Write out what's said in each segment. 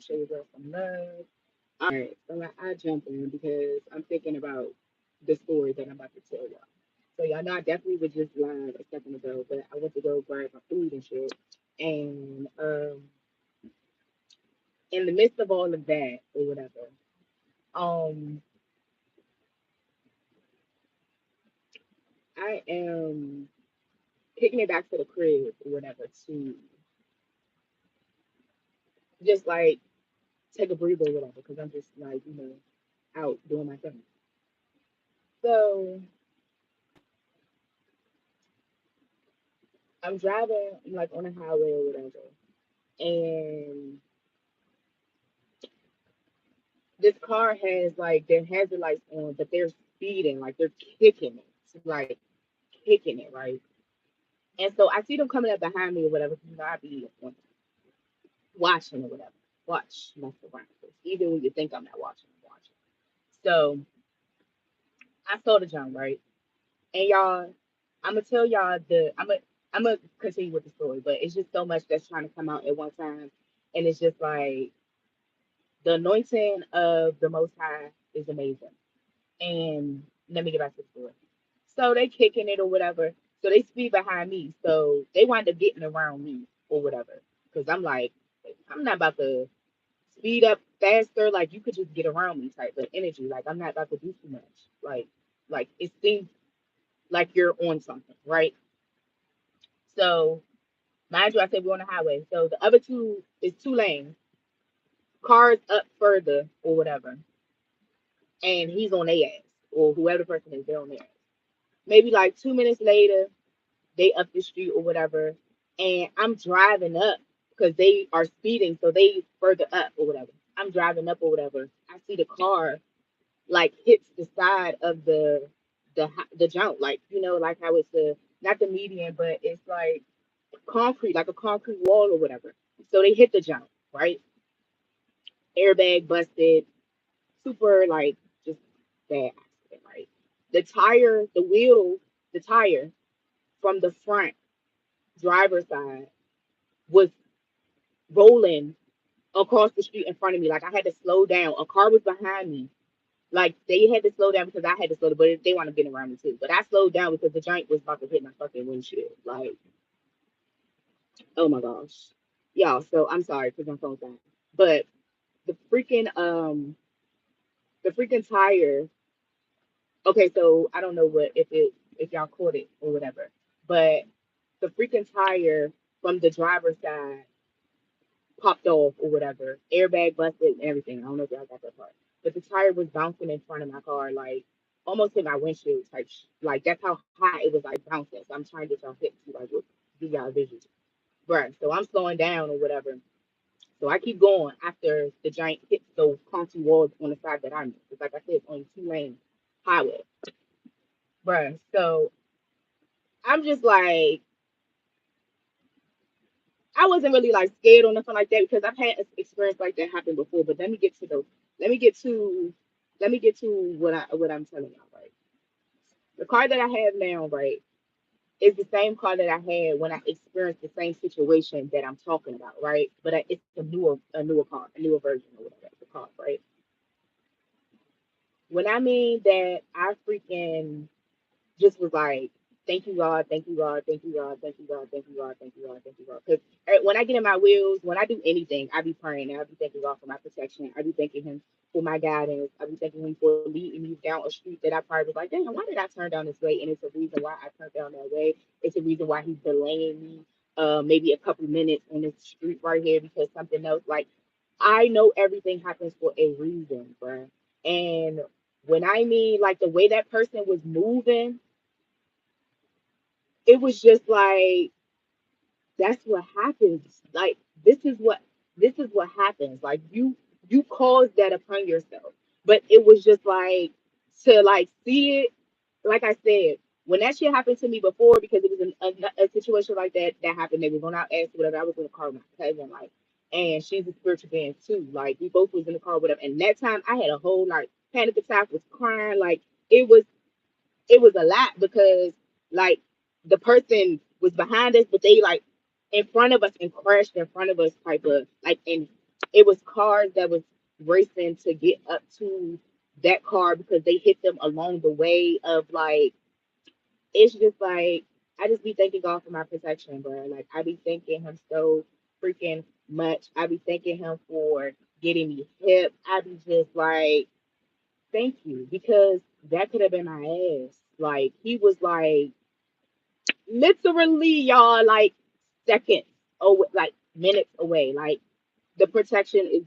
show your girl some love. All right, so I jump in because I'm thinking about the story that I'm about to tell y'all. So y'all know I definitely was just live a second ago, but I went to go grab my food and shit. And in the midst of all of that or whatever, um, I am picking it back to the crib or whatever to just like take a breather or whatever because I'm just like, out doing my thing. So I'm driving like on a highway or whatever, and this car has like their hazard lights on, but they're speeding, like they're kicking it, like kicking it, right? And so I see them coming up behind me or whatever, because I be watching or whatever. Watch, mess around. Even when you think I'm not watching, I'm watching. So I saw the jump, right? And y'all, I'm gonna tell y'all I'm gonna continue with the story, but it's just so much that's trying to come out at one time, and it's just like the anointing of the Most High is amazing. And let me get back to the story. So they kicking it or whatever. So they speed behind me. So they wind up getting around me or whatever. Because I'm like, I'm not about to speed up faster. Like you could just get around me type of energy. Like I'm not about to do too much. Like it seems like you're on something, right? So mind you, I said we're on the highway. So the other two is two lanes, cars up further or whatever, and he's on their ass or whoever the person is, they're on their ass. Maybe like 2 minutes later, they up the street or whatever, and I'm driving up because they are speeding, so they further up or whatever. I'm driving up or whatever. I see the car like hits the side of the jump, like like how it's the not the median, but it's like concrete, like a concrete wall or whatever. So they hit the jump, right? Airbag busted, super like just bad accident, right? The tire, the wheel, the tire from the front driver's side was rolling across the street in front of me. Like I had to slow down. A car was behind me. Like they had to slow down because I had to slow down, but they want to get around me too. But I slowed down because the giant was about to hit my fucking windshield. Like, oh my gosh. Y'all, so I'm sorry because my phone's down. But the freaking the freaking tire. Okay, so I don't know what if y'all caught it or whatever. But the freaking tire from the driver's side popped off or whatever. Airbag busted and everything. I don't know if y'all got that part. But the tire was bouncing in front of my car, like almost hit my windshield type. Like that's how high it was like bouncing. So I'm trying to get y'all hit to like what give y'all vision. Right. So I'm slowing down or whatever. So I keep going after the giant hits those concrete walls on the side that I'm in. It's like I said, it's only 2 lane highway. Bruh. So I'm just like I wasn't really like scared or nothing like that because I've had an experience like that happen before. But let me get to let me get to what I'm telling y'all, right? The car that I have now, right, is the same car that I had when I experienced the same situation that I'm talking about, right? But it's a newer car, a newer version or whatever the car, right? When I mean that I freaking just was like, thank you, God, thank you, God, thank you, God, thank you, God, thank you, God, thank you, God, thank you, God. Because when I get in my wheels, when I do anything, I be praying. I be thanking God for my protection. I be thanking Him for my guidance. I be thanking Him for leading me down a street that I probably was like, damn, why did I turn down this way? And it's a reason why I turned down that way. It's a reason why He's delaying me maybe a couple minutes on this street right here because something else. Like, I know everything happens for a reason, bruh. And when I mean like the way that person was moving, it was just like that's what happens. Like this is what happens. Like you caused that upon yourself. But it was just like to like see it. Like I said, when that shit happened to me before, because it was a situation like that happened. They was on our ass, whatever. I was in the car with my cousin, like, and she's a spiritual being too. Like we both was in the car, whatever. And that time I had a whole like panic attack, was crying, like it was it was a lot because like the person was behind us, but they like in front of us and crashed in front of us type of like and It was cars that was racing to get up to that car because they hit them along the way of like it's just like I just be thanking God for my protection, bro. Like I be thanking him so freaking much. I be thanking him for getting me hip. I be just like, thank you, because that could have been my ass. Like he was like literally y'all like seconds away, like minutes away. Like the protection is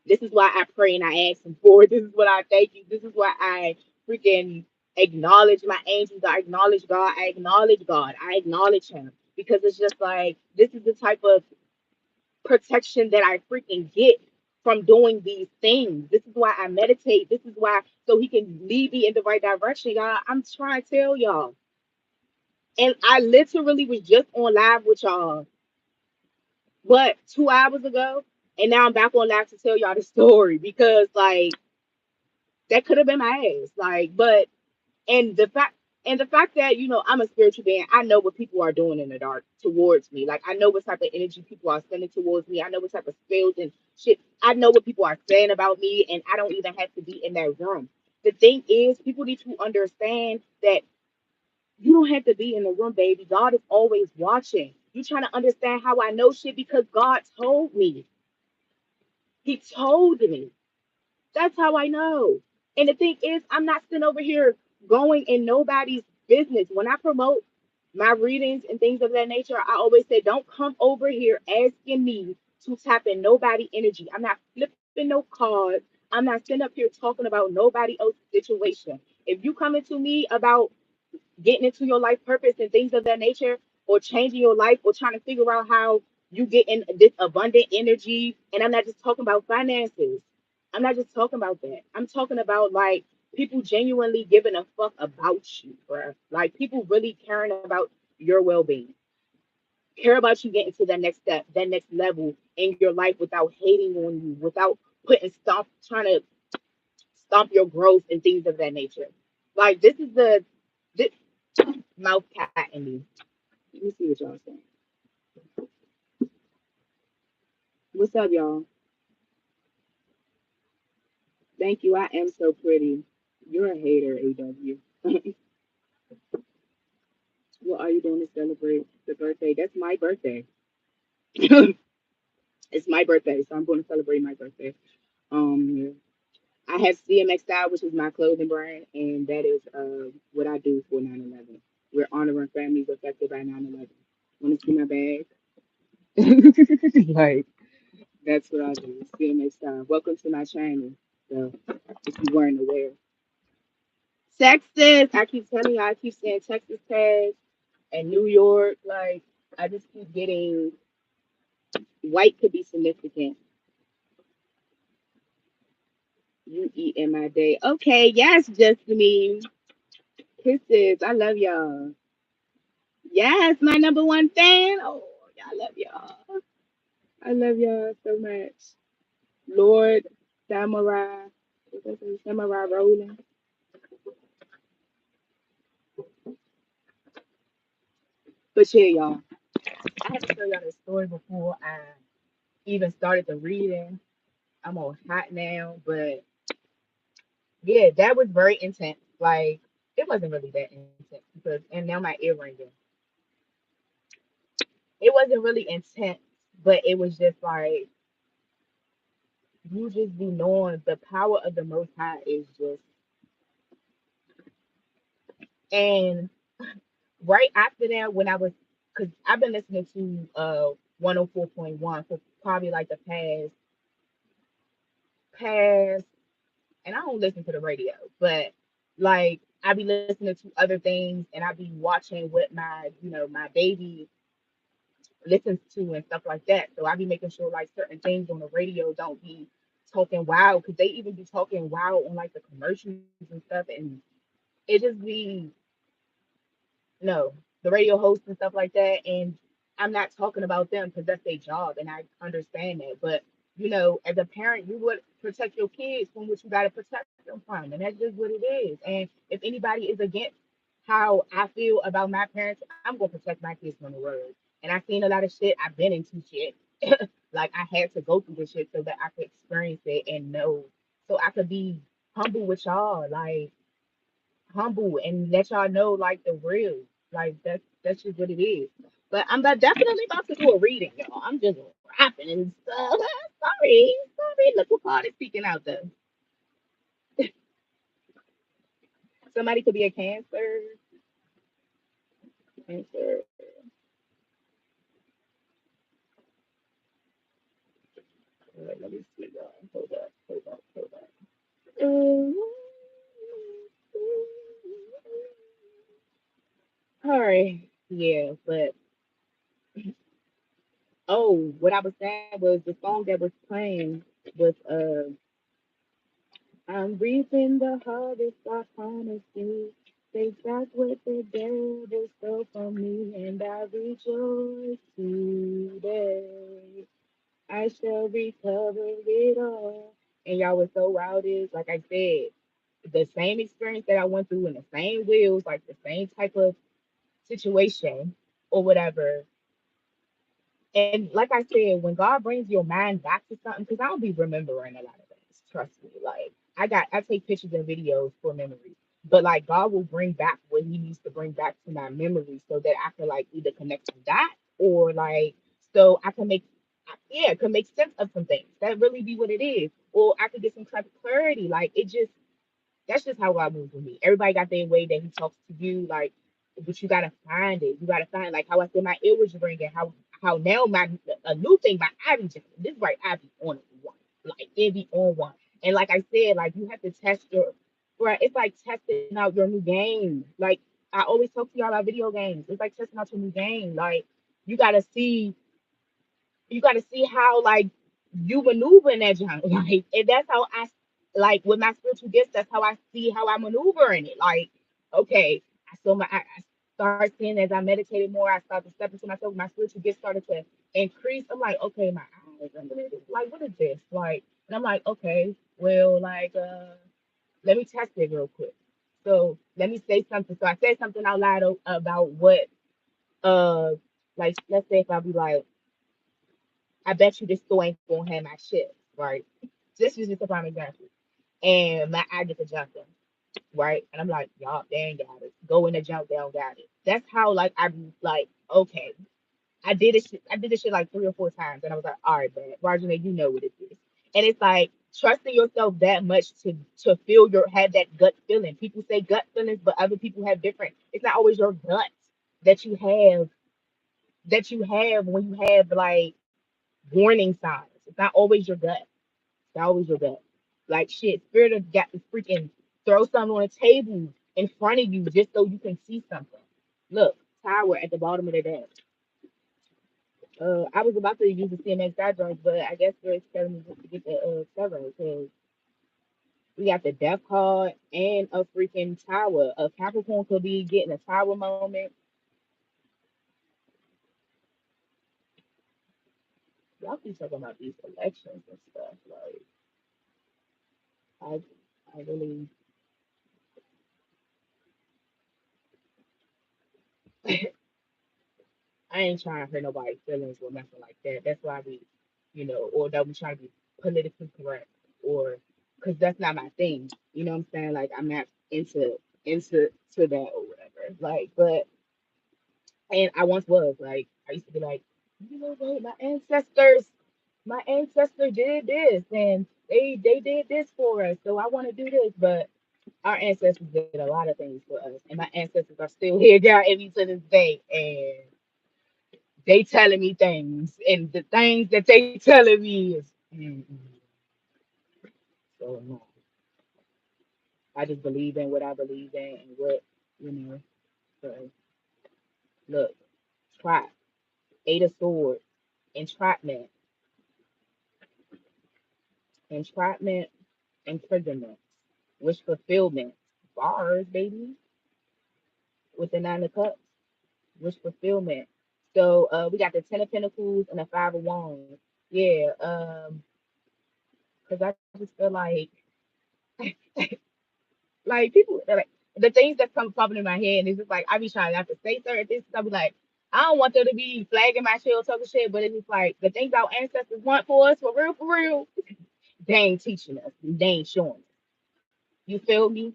this is why I pray and I ask him for it. This is what I thank you. This is why I freaking acknowledge my angels. I acknowledge God. I acknowledge God. I acknowledge him. Because it's just like this is the type of protection that I freaking get from doing these things. This is why I meditate. This is why so he can lead me in the right direction, y'all. I'm trying to tell y'all. And I literally was just on live with y'all, but 2 hours ago, and now I'm back on live to tell y'all the story because like that could have been my ass. Like, but and the fact that I'm a spiritual being, I know what people are doing in the dark towards me. Like I know what type of energy people are sending towards me. I know what type of spells and shit. I know what people are saying about me, and I don't even have to be in that room. The thing is, people need to understand that you don't have to be in the room, baby. God is always watching. You trying to understand how I know shit because God told me. He told me. That's how I know. And the thing is, I'm not sitting over here going in nobody's business. When I promote my readings and things of that nature, I always say, don't come over here asking me to tap in nobody energy. I'm not flipping no cards. I'm not sitting up here talking about nobody else's situation. If you coming to me about getting into your life purpose and things of that nature, or changing your life, or trying to figure out how you get in this abundant energy. And I'm not just talking about finances. I'm not just talking about that. I'm talking about like people genuinely giving a fuck about you, bruh. Like people really caring about your well being, care about you getting to that next step, that next level in your life without hating on you, without putting stop, trying to stop your growth and things of that nature. Like this is this mouth cat in me. Let me see what y'all saying. What's up, y'all? Thank you. I am so pretty. You're a hater, AW. What are you doing to celebrate the birthday? That's my birthday. It's my birthday, so I'm going to celebrate my birthday. Yeah. I have CMX Style, which is my clothing brand, and that is what I do for 9/11. We're honoring families affected by 9/11. Want to see my bag? Like that's what I do. CMX Style. Welcome to my channel. So if you weren't aware. Texas. I keep telling you, I keep saying Texas tags and New York. Like, I just keep getting white could be significant. You eat in my day. Okay, yes, Justine. Kisses. I love y'all. Yes, my number one fan. Oh, I love y'all. I love y'all so much. Lord Samurai. What's that say? Samurai rolling. But yeah, y'all. I have to tell y'all this story before I even started the reading. I'm all hot now, but yeah, that was very intense. Like it wasn't really that intense because, and now my ear ringing. It wasn't really intense, but it was just like you just be knowing the power of the Most High is just. And right after that, when I was, because I've been listening to 104.1 for probably like the past, and I don't listen to the radio, but like I be listening to other things, and I be watching what my baby listens to and stuff like that. So I be making sure like certain things on the radio don't be talking wild, because they even be talking wild on like the commercials and stuff, and it just be no the radio hosts and stuff like that. And I'm not talking about them because that's their job, and I understand that. But as a parent, you would protect your kids from what you got to protect them from, and that's just what it is. And if anybody is against how I feel about my parents, I'm gonna protect my kids from the world. And I've seen a lot of shit. I've been into shit. Like I had to go through this shit so that I could experience it and know, so I could be humble with y'all, like humble and let y'all know like the real. Like that's just what it is. But I'm definitely about to do a reading, y'all. I'm just rapping and stuff. Sorry. Look what God is speaking out there. Somebody could be a cancer. Cancer. Let me see, y'all. Hold up. Um, All right. Yeah, but oh, what I was saying was the song that was playing was I'm reaping the harvest I promised you. Take back what the devil stole from me, and I rejoice today. I shall recover it all. And y'all was so wild is like I said, the same experience that I went through in the same wheels, like the same type of situation or whatever. And like I said, when God brings your mind back to something, because I don't be remembering a lot of things, trust me. Like I take pictures and videos for memory. But like God will bring back what he needs to bring back to my memory so that I can like either connect some dots or like so I can make yeah, can make sense of some things. That really be what it is. Or I could get some type of clarity. Like it just that's just how God moves with me. Everybody got their way that he talks to you, like, but you gotta find it. You gotta find like how I said my ear was ringing, how now my a new thing, my Ivy just this is right, Ivy on one. Like it be on one. And like I said, like you have to test your right, it's like testing out your new game. Like I always talk to y'all about video games. It's like testing out your new game. Like you gotta see you got to see how like you maneuver in that junk. Like, and that's how I like with my spiritual gifts. That's how I see how I maneuver in it. Like, okay, I start seeing as I meditated more. I started to step into myself. My spiritual gifts started to increase. I'm like, okay, my eyes, like, what is this? Like, and I'm like, okay, well, like, let me test it real quick. So let me say something. So I said something out loud about what, uh, like, let's say if I be like I bet you this store ain't gonna have my shit, right? This is just a prime example. And my I get the junk them, right? And I'm like, y'all, they ain't got it. Go in the junk, they don't got it. That's how like I be like, okay. I did this shit like 3 or 4 times and I was like, all right, man, Roger, you know what it is. And it's like trusting yourself that much to feel your have that gut feeling. People say gut feelings, but other people have different. It's not always your gut that you have when you have like warning signs. It's not always your gut. It's not always your gut. Like shit, spirit of got to freaking throw something on a table in front of you just so you can see something. Look, tower at the bottom of the deck. I was about to use the CMX side joints, but I guess they're telling me just to get the seven because we got the death card and a freaking tower. A Capricorn could be getting a tower moment. Y'all keep talking about these elections and stuff. Like I really I ain't trying to hurt nobody's feelings or nothing like that. That's why we, or that we trying to be politically correct, or because that's not my thing. You know what I'm saying? Like I'm not into that or whatever. Like, but and I once was like I used to be like, you know what, my ancestor did this and they did this for us, so I want to do this, but our ancestors did a lot of things for us, and my ancestors are still here, guiding me to this day, and they telling me things, and the things that they telling me is so no. I just believe in what I believe in and what you know. So look, trap, eight of swords, entrapment, entrapment, imprisonment, wish fulfillment, bars, baby, with the nine of cups, wish fulfillment. So we got the ten of pentacles and the five of wands. Yeah, because I just feel like people like the things that come popping in my head is just like I be trying not to say certain things. I be like, I don't want them to be flagging my shit or talking shit, but it's just like the things our ancestors want for us, for real, they ain't teaching us. They ain't showing us. You feel me?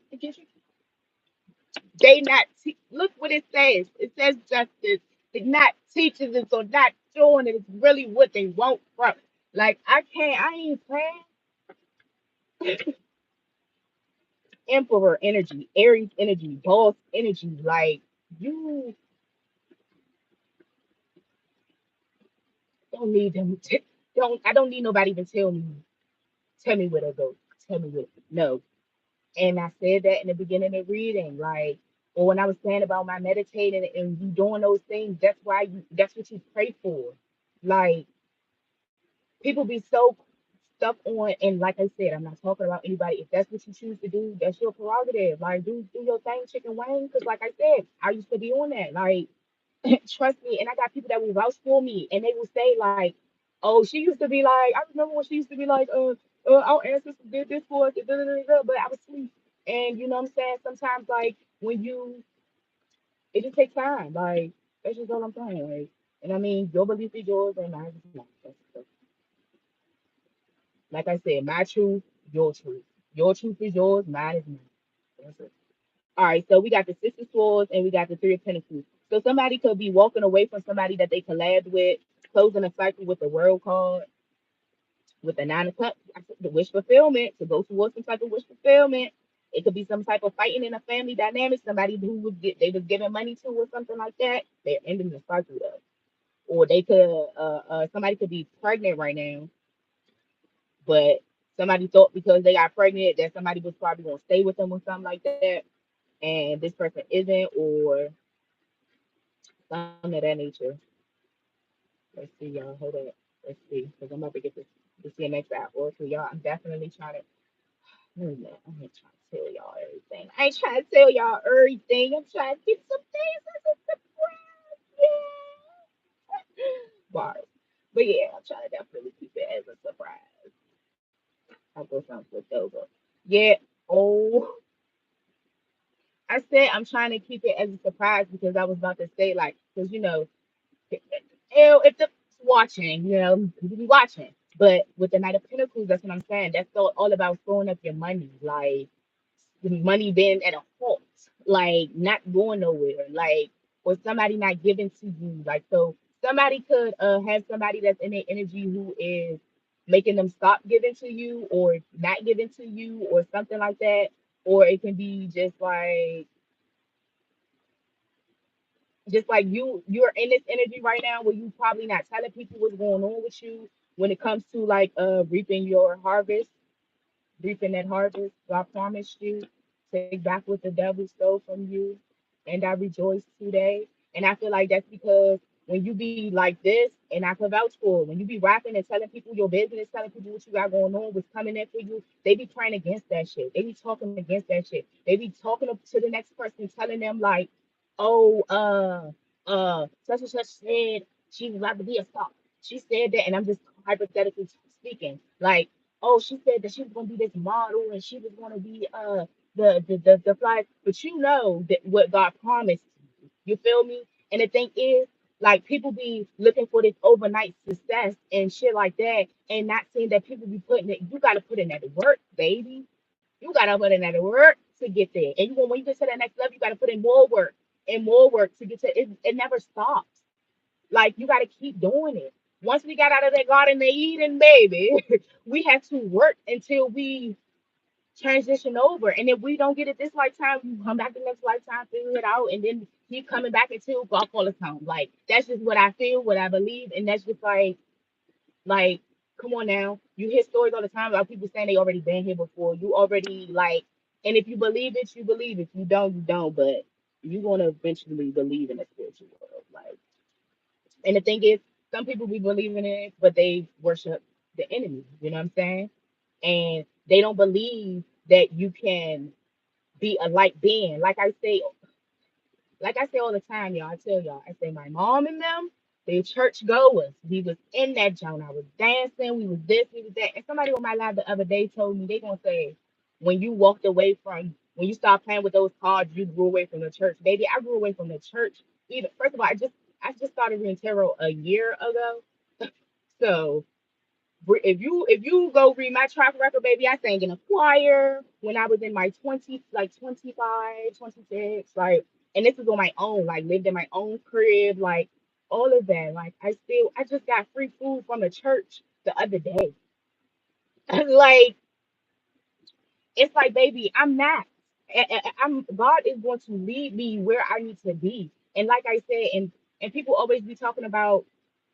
They not look what it says. It says justice. They're not teaching us or not showing it. It's really what they want from. Like I can't. I ain't saying emperor energy, Aries energy, boss energy. Like you don't need them. Don't I don't need nobody to tell me where to go. Tell me where. No. And I said that in the beginning of reading, like, or when I was saying about my meditating and you doing those things, that's what you pray for. Like, people be so stuck on, and like I said, I'm not talking about anybody. If that's what you choose to do, that's your prerogative. Like, do your thing, chicken wing. Because, like I said, I used to be on that. Like, trust me, and I got people that will vouch for me, and they will say like, "Oh, she used to be like." I remember when she used to be like, our ancestors did this for us, da, da, da, da, da," but I was asleep. And you know what I'm saying? Sometimes, like when you, it just takes time. Like that's just all I'm saying. Like, and I mean, your belief is yours, and mine is mine. Like I said, my truth, your truth. Your truth is yours, mine is mine. That's it. All right, so we got the Six of Swords and we got the Three of Pentacles. So somebody could be walking away from somebody that they collabed with, closing a cycle with the World card, with the Nine of Cups, the wish fulfillment, to go towards some type of wish fulfillment. It could be some type of fighting in a family dynamic, somebody who they was giving money to or something like that. They're ending the cycle of. Or they could somebody could be pregnant right now, but somebody thought because they got pregnant that somebody was probably gonna stay with them or something like that, and this person isn't, or something of that nature. Let's see, y'all. Hold up. Let's see, because I'm about to get this CMX app oracle, y'all. I'm definitely trying to. Wait a minute. I ain't trying to tell y'all everything. I ain't trying to tell y'all everything. I'm trying to get some things as a surprise. Yeah. Bars. But yeah, I'm trying to definitely keep it as a surprise. I'll go some flipped over. Yeah. Oh, I said I'm trying to keep it as a surprise because I was about to say like, because if the watching, people be watching. But with the Knight of Pentacles, that's what I'm saying. That's all about throwing up your money, like the money being at a halt, like not going nowhere, like or somebody not giving to you, like so somebody could have somebody that's in their energy who is making them stop giving to you or not giving to you or something like that, or it can be just like you're in this energy right now where you probably not telling people what's going on with you when it comes to like reaping your harvest, reaping that harvest. So I promised you, take back what the devil stole from you, and I rejoice today. And I feel like that's because when you be like this, and I can vouch for it, when you be rapping and telling people your business, telling people what you got going on, what's coming in for you, they be praying against that shit. They be talking against that shit. They be talking to the next person, telling them like, oh, such and such said she was about to be a star. She said that, and I'm just hypothetically speaking, like oh, she said that she was gonna be this model and she was gonna be the fly, but you know that what God promised you. You feel me? And the thing is, like people be looking for this overnight success and shit like that, and not seeing that people be putting it. You gotta put in that work, baby. You gotta put in that work to get there. And when you get to that next level, you gotta put in more work and more work to get to it. It never stops. Like you got to keep doing it. Once we got out of that garden of Eden, baby, we have to work until we transition over. And if we don't get it this lifetime, we come back the next lifetime, figure it out, and then keep coming back until God call us home. Like that's just what I feel, what I believe, and that's just like, come on now. You hear stories all the time about people saying they already been here before. You already like, and if you believe it, you believe it. If you don't, you don't. But you're gonna eventually believe in the spiritual world, like. And the thing is, some people be believing in it, but they worship the enemy. You know what I'm saying? And they don't believe that you can be a light being. Like I say all the time, y'all. I tell y'all, I say my mom and them, they church goers. We was in that joint. I was dancing. We was this, we was that. And somebody on my live the other day told me they gonna say when you walked away from when you stopped playing with those cards, you grew away from the church. Baby, I grew away from the church. Either first of all, I just I just started reading tarot a year ago. So if you go read my track record, baby, I sang in a choir when I was in my 20s, like 25, 26, like, and this is on my own, like lived in my own crib, like all of that. Like I just got free food from the church the other day. Like it's like, baby, I'm not. I'm God is going to lead me where I need to be. And like I said, and people always be talking about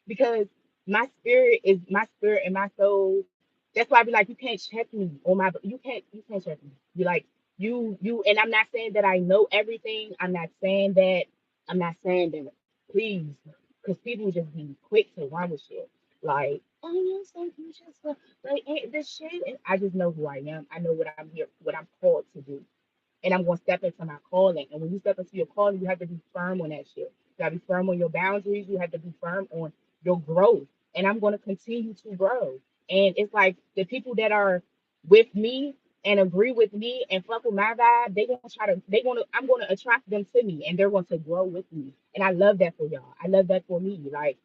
because my spirit and my soul. That's why I be like, you can't check me on my you can't check me. You like and I'm not saying that I know everything. I'm not saying that. Please, because people just be quick to run with shit. Like, oh, you so you just like ain't this shit. And I just know who I am. I know what I'm here, what I'm called to do, and I'm gonna step into my calling. And when you step into your calling, you have to be firm on that shit. You gotta be firm on your boundaries. You have to be firm on your growth. And I'm gonna continue to grow. And it's like the people that are with me and agree with me and fuck with my vibe, I'm gonna attract them to me and they're going to grow with me. And I love that for y'all. I love that for me. Like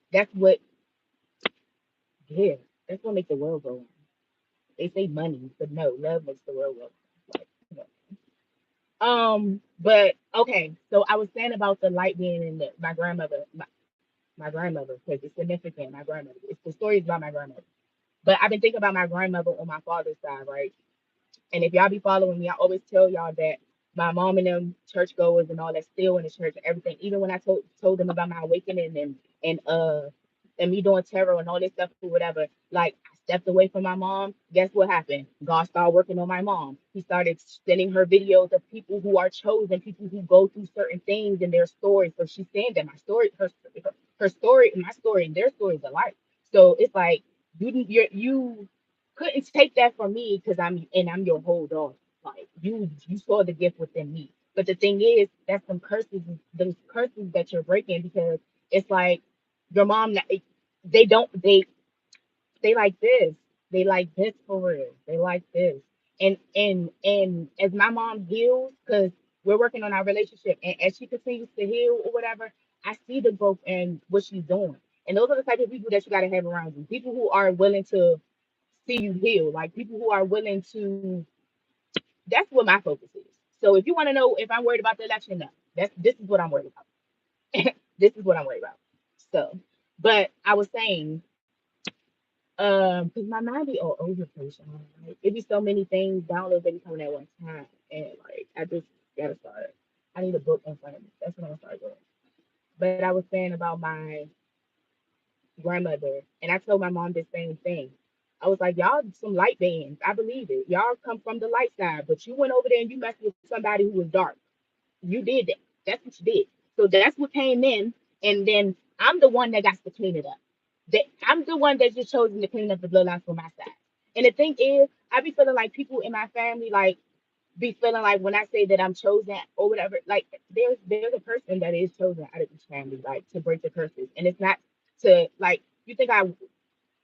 yeah, that's what makes the world go on. They say money, but no, love makes the world go on. Like, but okay, so I was saying about the light being in my grandmother, my grandmother, because it's significant. My grandmother, it's the stories about my grandmother. But I've been thinking about my grandmother on my father's side, right? And if y'all be following me, I always tell y'all that my mom and them churchgoers and all that still in the church and everything. Even when I told them about my awakening and me doing tarot and all this stuff or whatever, like I stepped away from my mom. Guess what happened? God started working on my mom. He started sending her videos of people who are chosen, people who go through certain things in their stories. So she's saying that my story, her story, and my story, and their stories alike. So it's like you couldn't take that from me because I'm your whole dog. Like you saw the gift within me. But the thing is, that's those curses that you're breaking because it's like your mom. They don't. They like this. They like this for real. They like this. And as my mom heals, because we're working on our relationship, and as she continues to heal or whatever, I see the growth in what she's doing. And those are the type of people that you gotta have around you. People who are willing to see you heal, like people who are willing to. That's what my focus is. So if you want to know if I'm worried about the election, no, this is what I'm worried about. This is what I'm worried about. So, but I was saying, because my mind be all over the place, y'all. Like, it be so many things downloads that be coming at one time, and like I just gotta start. I need a book in front of me. That's what I'm gonna start doing. But I was saying about my grandmother, and I told my mom the same thing. I was like, y'all some light beings. I believe it. Y'all come from the light side, but you went over there and you messed with somebody who was dark. You did that. That's what you did. So that's what came in, and then I'm the one that got to clean it up. I'm the one that just chosen to clean up the bloodlines for my side. And the thing is, I be feeling like people in my family like be feeling like when I say that I'm chosen or whatever, like there's a person that is chosen out of each family, like to break the curses. And it's not to like you think I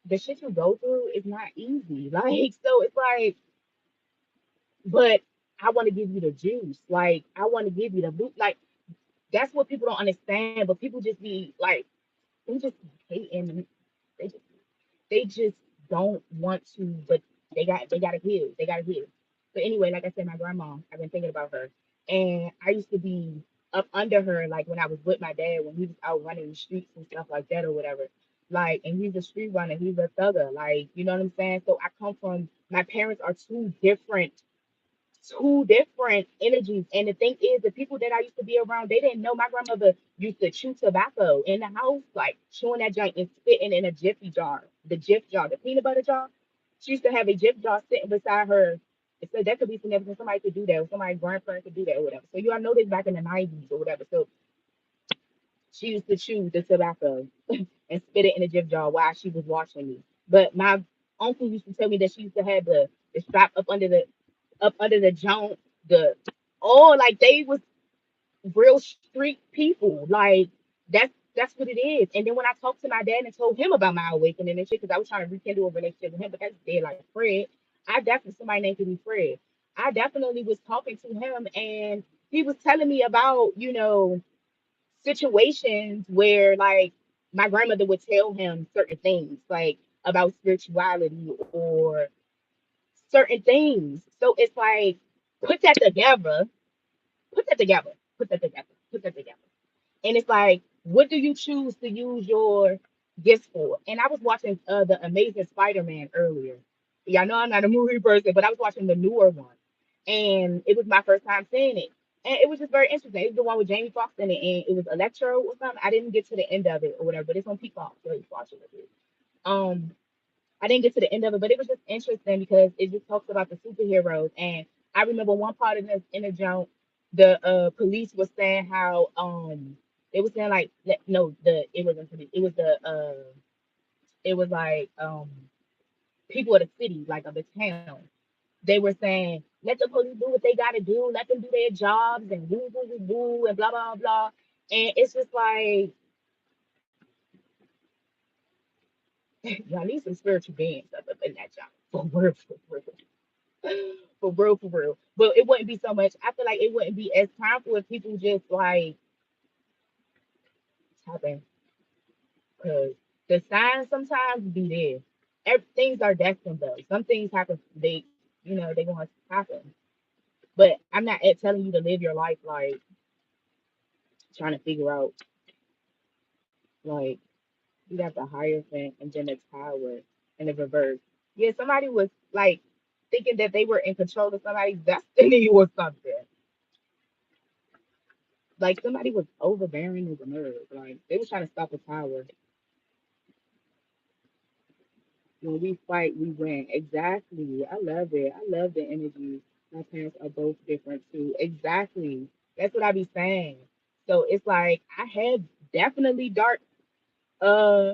the shit you go through is not easy. Like so it's like, but I want to give you the juice. Like I want to give you the boot. Like that's what people don't understand. But people just be like they just hating. They just they just don't want to, but they gotta heal. They gotta heal. But anyway, like I said, my grandma, I've been thinking about her. And I used to be up under her like when I was with my dad when he was out running the streets and stuff like that or whatever. Like and he's a street runner, he's a thugger, like you know what I'm saying? So I come from my parents are two different energies. And the thing is, the people that I used to be around, they didn't know my grandmother used to chew tobacco in the house, like chewing that joint and spitting in a jiffy jar, the jif jar, the peanut butter jar. She used to have a jif jar sitting beside her. So that could be significant. Somebody could do that, or somebody's grandparent could do that, or whatever. So you all know this back in the 90s or whatever. So she used to chew the tobacco and spit it in a jif jar while she was washing me. But my uncle used to tell me that she used to have the strap up under the junk, the like they was real street people. Like that's what it is. And then when I talked to my dad and told him about my awakening and shit, because I was trying to rekindle a relationship with him, but that's dead like Fred. I definitely somebody named me Fred. I definitely was talking to him and he was telling me about, situations where like my grandmother would tell him certain things like about spirituality or certain things. So it's like put that together, put that together, put that together, put that together. And it's like, what do you choose to use your gifts for? And I was watching the Amazing Spider-Man earlier. Y'all know I'm not a movie person, but I was watching the newer one, and it was my first time seeing it, and it was just very interesting. It was the one with Jamie Foxx in it, and it was Electro or something. I didn't get to the end of it or whatever, but it's on Peacock, so you watch it. Um, I didn't get to the end of it, but it was just interesting because it just talks about the superheroes. And I remember one part in the jump, the police was saying how they was saying like no, the it wasn't police, it was the it was like people of the city, like of the town. They were saying, let the police do what they gotta do, let them do their jobs and woo woo woo woo and blah blah blah. And it's just like y'all need some spiritual beings up in that job. For real, for real. For real, for real. But it wouldn't be so much. I feel like it wouldn't be as harmful if people just like tapping, because the signs sometimes be there. Things are destined though. Some things happen. They gonna happen. But I'm not telling you to live your life like trying to figure out like you got the hierophant and then the tower and the reverse. Yeah, somebody was like thinking that they were in control of somebody's destiny or something. Like somebody was overbearing as a nerve. Like they was trying to stop a tower. When we fight, we win. Exactly. I love it. I love the energy. My parents are both different too. Exactly. That's what I be saying. So it's like I have definitely dark uh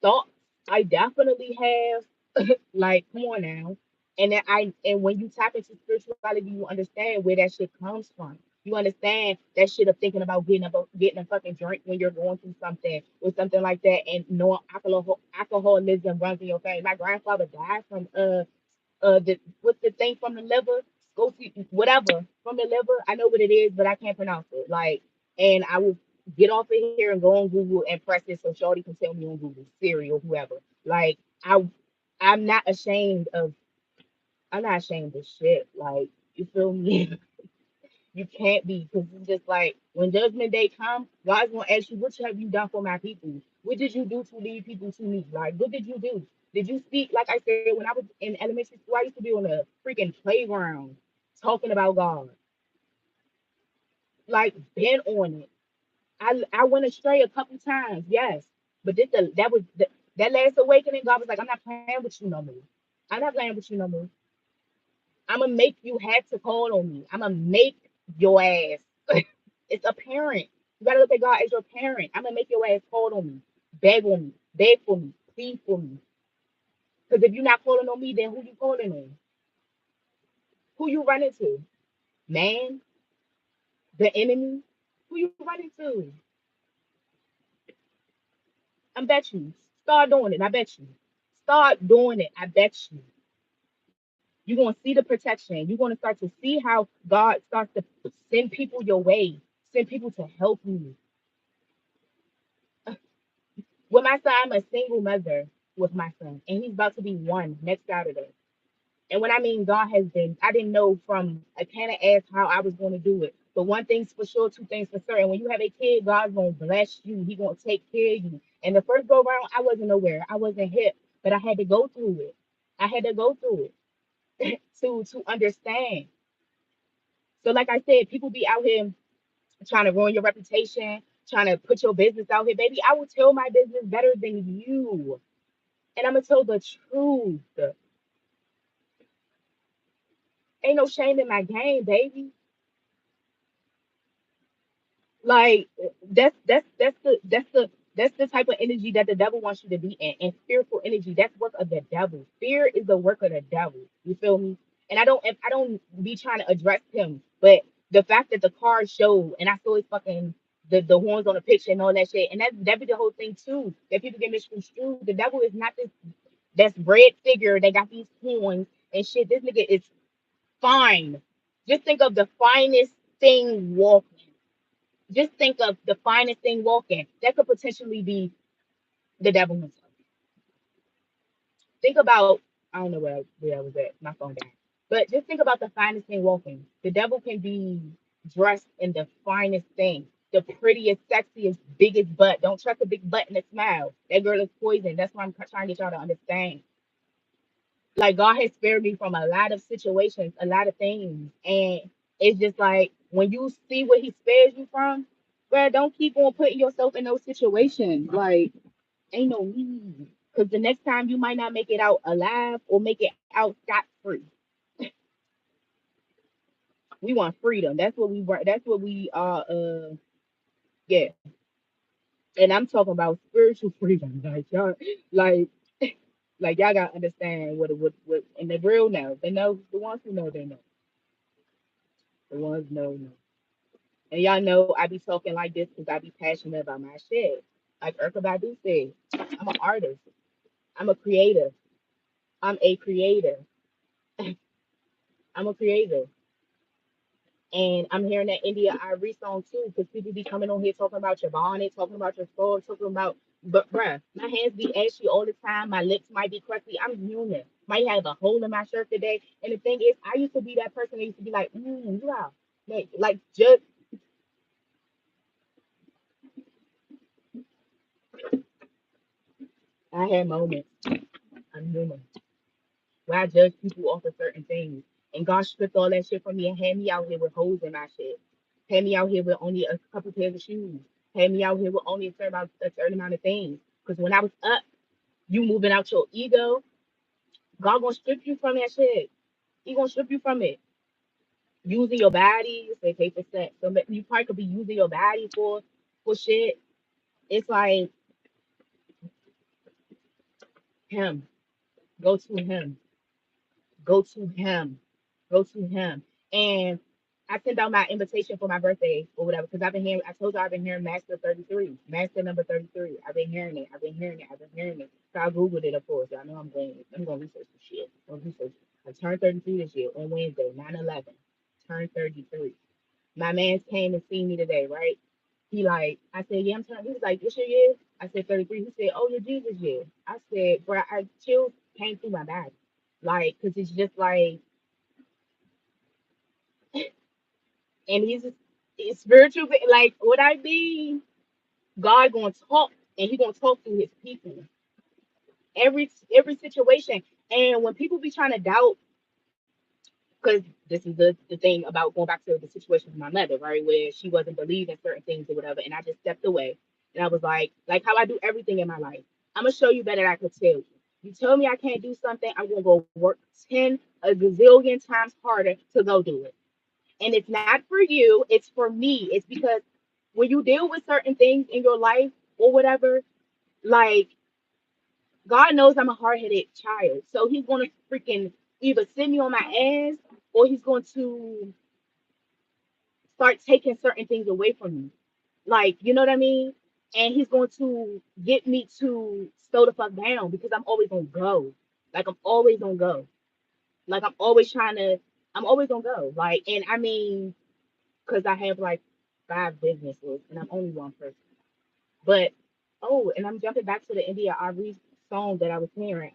thoughts. I definitely have like come on now. And when you tap into spirituality, you understand where that shit comes from. You understand that shit of thinking about getting a fucking drink when you're going through something or something like that, and knowing alcoholism runs in your family. My grandfather died from the what's the thing from the liver, go see whatever from the liver. I know what it is, but I can't pronounce it. Like, and I will get off of here and go on Google and press it so Shorty can tell me on Google, Siri or whoever. Like, I'm not ashamed of. I'm not ashamed of shit. Like, you feel me? You can't be, because it's just like when judgment day comes, God's gonna ask you, what have you done for my people? What did you do to lead people to me? Like, what did you do? Did you speak? Like I said, when I was in elementary school, I used to be on a freaking playground talking about God, like been on it. I went astray a couple times, yes, but that last awakening. God was like, I'm not playing with you no more. I'm not playing with you no more. I'm gonna make you have to call on me. I'm gonna make your ass. It's a parent. You gotta look at God as your parent. I'm gonna make your ass call on me, beg on me, beg for me, plead for me. Because if you're not calling on me, then who you calling on? Who you running to? Man, the enemy. Who you running to? I bet you. Start doing it. I bet you. Start doing it. I bet you. You're gonna see the protection. You're gonna start to see how God starts to send people your way, send people to help you. With my son, I'm a single mother with my son, and he's about to be one next Saturday. And when I mean God has been, I didn't know from I kind of asked how I was going to do it. But one thing's for sure, two things for certain. When you have a kid, God's gonna bless you. He gonna take care of you. And the first go around, I wasn't nowhere. I wasn't hip, but I had to go through it. I had to go through it to understand. So, like I said, people be out here trying to ruin your reputation, trying to put your business out here, baby. I will tell my business better than you. And I'm gonna tell the truth. Ain't no shame in my game, baby. Like that's the type of energy that the devil wants you to be in. And fearful energy, that's work of the devil. Fear is the work of the devil. You feel me? And I don't be trying to address him, but the fact that the car showed and I saw his fucking the horns on the picture and all that shit, and that be the whole thing too. That people get misconstrued. The devil is not this that's red figure that got these horns and shit. This nigga is fine. Just think of the finest thing walking. Just think of the finest thing walking. That could potentially be the devil himself. Think about, I don't know where I was at. My phone died. But just think about the finest thing walking. The devil can be dressed in the finest thing, the prettiest, sexiest, biggest butt. Don't trust a big butt and a smile. That girl is poison. That's what I'm trying to get y'all to understand. Like God has spared me from a lot of situations, a lot of things. And it's just like when you see what he spares you from, bro, don't keep on putting yourself in those situations. Like, ain't no need. Because the next time you might not make it out alive or make it out scot free. We want freedom. That's what we want. That's what we are. Yeah. And I'm talking about spiritual freedom. Like y'all, like, like y'all gotta understand what, and the real know. They know the ones who know. They know the ones know. And y'all know I be talking like this because I be passionate about my shit. Like Erka Badu said, I'm an artist. I'm a creator. I'm a creator. I'm a creator. And I'm hearing that India Irie song too, because people be coming on here talking about your bonnet, talking about your store, talking about, but bruh, my hands be ashy all the time. My lips might be crusty. I'm human. Might have a hole in my shirt today. And the thing is, I used to be that person that used to be like, wow. Like just, I had moments. I'm human. Where I judge people off of certain things. And God stripped all that shit from me and had me out here with holes in my shit. Had me out here with only a couple pairs of shoes. Had me out here with only a certain amount of things. Because when I was up, you moving out your ego, God gonna strip you from that shit. He gonna strip you from it. Using your body, say pay for sex. So you probably could be using your body for shit. It's like him. Go to him. Go to him. Go to him. And I sent out my invitation for my birthday or whatever because I've been hearing. I told you I've been hearing Master 33, Master number 33. I've been hearing it. I've been hearing it. I've been hearing it. So I googled it, of course. I know I'm going. I'm going to research the shit. I'm gonna research. I turned 33 this year on Wednesday, 9/11. Turned 33. My man came and seen me today, right? He like, I said, yeah, I'm turning. He was like, this your year? I said 33. He said, oh, your Jesus year. I said, bro, I chills came through my body, like, cause it's just like, and he's just, it's spiritual. Like what I mean, God gonna talk, and he gonna talk through his people. Every situation, and when people be trying to doubt, because this is the thing about going back to the situation with my mother, right, where she wasn't believing certain things or whatever, and I just stepped away, and I was like how I do everything in my life. I'm gonna show you better than I could tell you. You tell me I can't do something, I'm gonna go work 10 a gazillion times harder to go do it. And it's not for you, it's for me. It's because when you deal with certain things in your life or whatever, like God knows I'm a hard-headed child. So he's gonna freaking either send me on my ass or he's going to start taking certain things away from me. Like, you know what I mean? And he's going to get me to slow the fuck down because I'm always gonna go. Like I'm always gonna go. Like I'm always gonna go. Like, and I mean, because I have like 5 businesses and I'm only one person. But oh, and I'm jumping back to the India Ari song that I was hearing.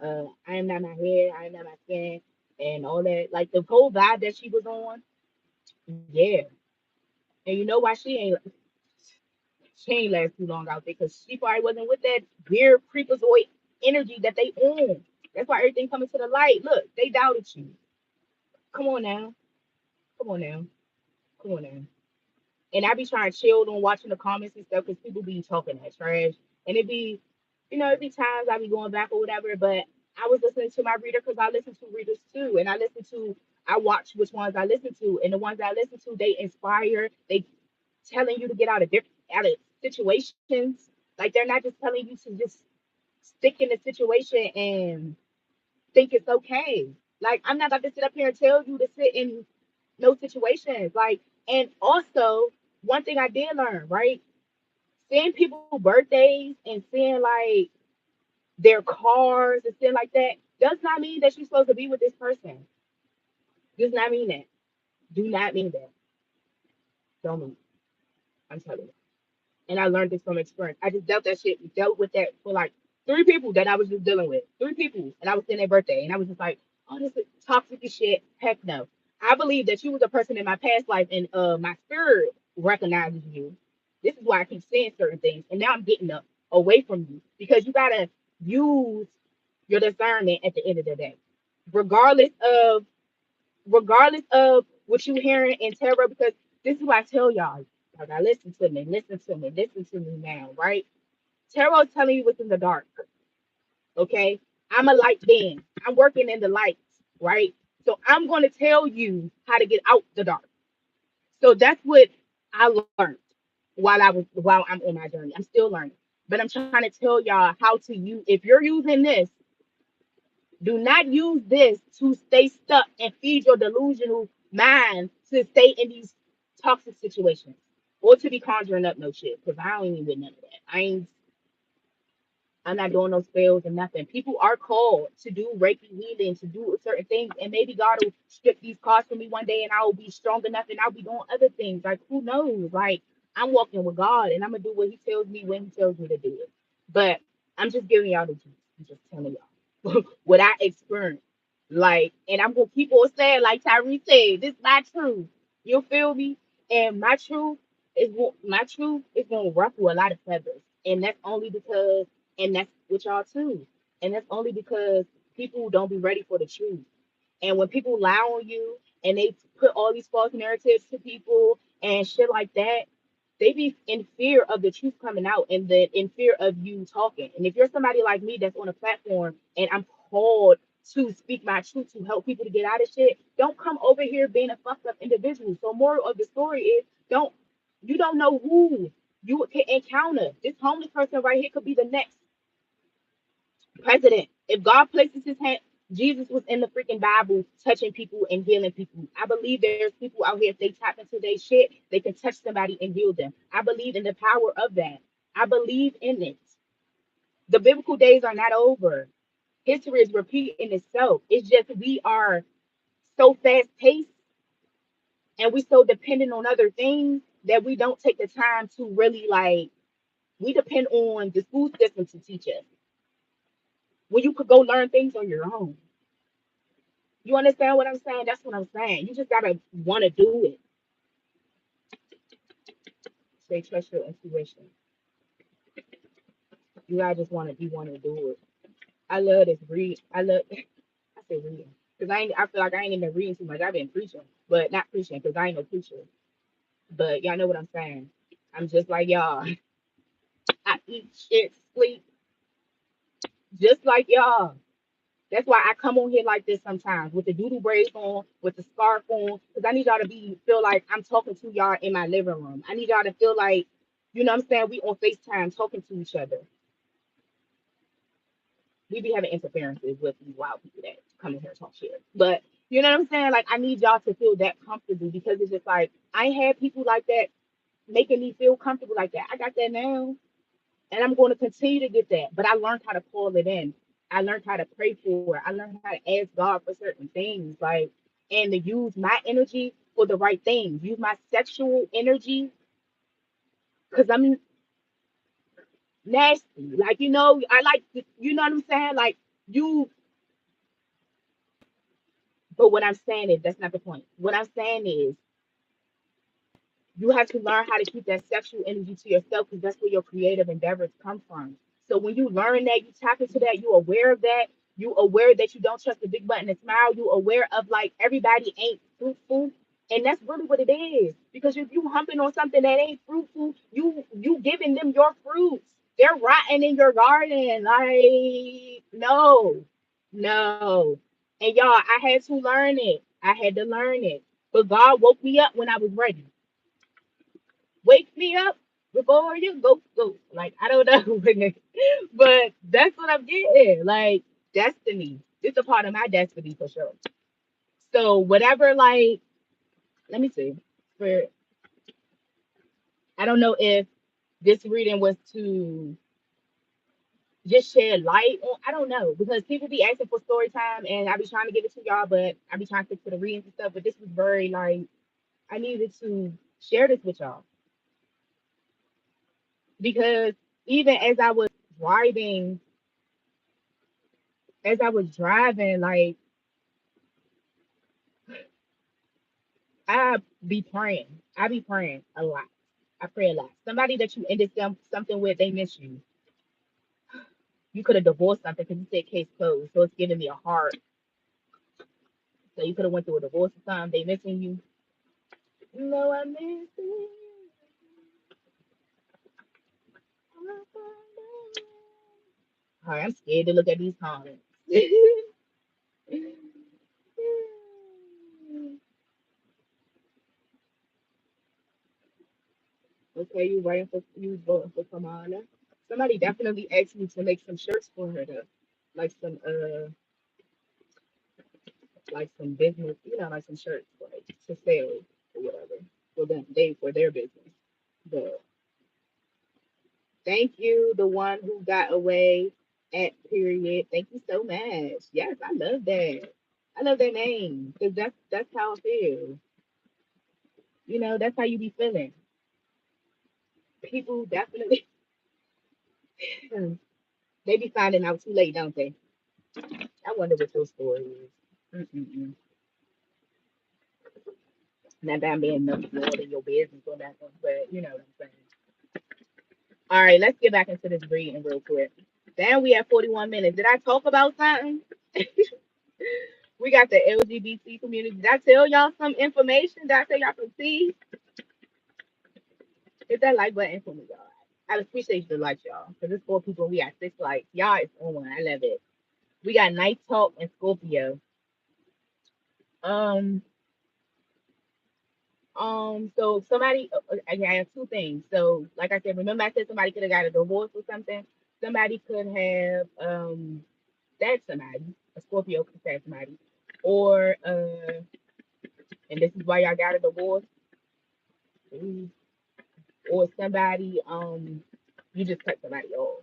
I am not my hair, I am not my skin, and all that. Like the whole vibe that she was on. Yeah. And you know why she ain't last too long out there because she probably wasn't with that weird creepazoid energy that they own. That's why everything coming to the light. Look, they doubted you. Come on now. Come on now. Come on now. And I be trying to chill on watching the comments and stuff because people be talking that trash. And it be, it be times I be going back or whatever. But I was listening to my reader because I listen to readers too. And I watch which ones I listen to. And the ones I listen to, they inspire. They telling you to get out of situations. Like they're not just telling you to just stick in the situation and think it's okay. Like I'm not about to sit up here and tell you to sit in no situations. Like, and also one thing I did learn, right? Seeing people's birthdays and seeing like their cars and stuff like that does not mean that you're supposed to be with this person. Does not mean that. Do not mean that. Don't mean. I'm telling you. And I learned this from experience. I just dealt with that for like three people that I was just dealing with. Three people, and I was in their birthday, and I was just like, "Oh, this is toxic as shit." Heck no. I believe that you was a person in my past life, and my spirit recognizes you. This is why I keep saying certain things, and now I'm getting up away from you because you gotta use your discernment at the end of the day, regardless of regardless of what you hearing in tarot, because this is why I tell y'all, like, I listen to me now, right? Tarot is telling you what's in the dark, okay? I'm a light being. I'm working in the lights, right? So I'm going to tell you how to get out the dark. So that's what I learned while I'm in my journey. I'm still learning, but I'm trying to tell y'all how to use. If you're using this, do not use this to stay stuck and feed your delusional mind to stay in these toxic situations or to be conjuring up no shit. Because I don't even with none of that. I'm not doing no spells and nothing. People are called to do Reiki healing, to do certain things, and maybe God will strip these cards from me one day, and I will be strong enough, and I'll be doing other things. Like who knows? Like I'm walking with God, and I'm gonna do what He tells me when He tells me to do it. But I'm just giving y'all the juice. I'm just telling y'all what I experienced. Like, and I'm gonna keep on saying, like Tyree said, this is my truth. You feel me? And my truth is gonna ruffle a lot of feathers, and that's only because and that's with y'all too. And that's only because people don't be ready for the truth. And when people lie on you and they put all these false narratives to people and shit like that, they be in fear of the truth coming out and then in fear of you talking. And if you're somebody like me that's on a platform and I'm called to speak my truth to help people to get out of shit, don't come over here being a fucked up individual. So moral of the story is don't you don't know who you can encounter. This homeless person right here could be the next president. If God places his hand, Jesus was in the freaking Bible touching people and healing people. I believe there's people out here, if they tap into their shit, they can touch somebody and heal them. I believe in the power of that. I believe in it. The biblical days are not over. History is repeating itself. It's just we are so fast paced and we so dependent on other things that we don't take the time to really like we depend on the school system to teach us when you could go learn things on your own. You understand what I'm saying? That's what I'm saying. You just gotta want to do it. Say trust your intuition. You gotta just want to. You want to do it. I love this read. I love. I say reading because I ain't. I feel like I ain't even been reading too much. I've been preaching, but not preaching because I ain't no preacher. But y'all know what I'm saying. I'm just like y'all. I eat shit, sleep, just like y'all. That's why I come on here like this sometimes with the doodle braids on, with the scarf on, because I need y'all to be feel like I'm talking to y'all in my living room. I need y'all to feel like, you know what I'm saying, we on FaceTime talking to each other. We be having interferences with these wild people that come in here and talk shit. But you know what I'm saying? Like I need y'all to feel that comfortable because it's just like I ain't had people like that making me feel comfortable like that. I got that now. And I'm going to continue to get that. But I learned how to pull it in. I learned how to pray for it. I learned how to ask God for certain things, like, and to use my energy for the right things. Use my sexual energy because I'm nasty. Like, I like, you know what I'm saying? Like, you, but what I'm saying is, that's not the point. What I'm saying is, you have to learn how to keep that sexual energy to yourself because that's where your creative endeavors come from. So when you learn that, you tap into that, you aware of that, you aware that you don't trust the big button and smile, you aware of like everybody ain't fruitful. And that's really what it is. Because if you humping on something that ain't fruitful, you giving them your fruits. They're rotting in your garden. Like, no, no. And y'all, I had to learn it. I had to learn it. But God woke me up when I was ready. Wake me up before you go. Like I don't know, but that's what I'm getting. Like destiny. It's a part of my destiny for sure. So whatever, like, let me see. For I don't know if this reading was to just shed light on. I don't know because people be asking for story time, and I be trying to give it to y'all, but I be trying to stick to the readings and stuff. But this was very like I needed to share this with y'all. because even driving, as I was driving, like I be praying. I be praying a lot. I pray a lot. Somebody that you ended something with, they miss you. You could have divorced something because you said case closed, so it's giving me a heart. So you could have went through a divorce or something. They missing you. No, I miss you. All right, I'm scared to look at these comments. Okay, you voting for Kamala. Somebody definitely asked me to make some shirts for her to like some business, like some shirts like to sell or whatever for them for their business. But thank you, the one who got away at period. Thank you so much. Yes, I love that. I love that name because that's how I feel. That's how you be feeling. People definitely they be finding out too late, don't they? I wonder what your story is. Mm-mm-mm. Not that I'm being enough more than your business or nothing, but you know what I'm saying. All right, let's get back into this reading real quick. Then we have 41 minutes. Did I talk about something? We got the LGBT community. Did I tell y'all some information? Did I tell y'all some tea? Hit that like button for me, y'all. I appreciate the likes, y'all. Because it's 4 people. We got 6 likes. Y'all is on. I love it. We got Night Talk and Scorpio. Um, so somebody, I have 2 things. So, like I said, remember I said somebody could have got a divorce or something. Somebody could have stabbed somebody. A Scorpio could stab somebody, or and this is why y'all got a divorce. Mm, or somebody you just cut somebody off.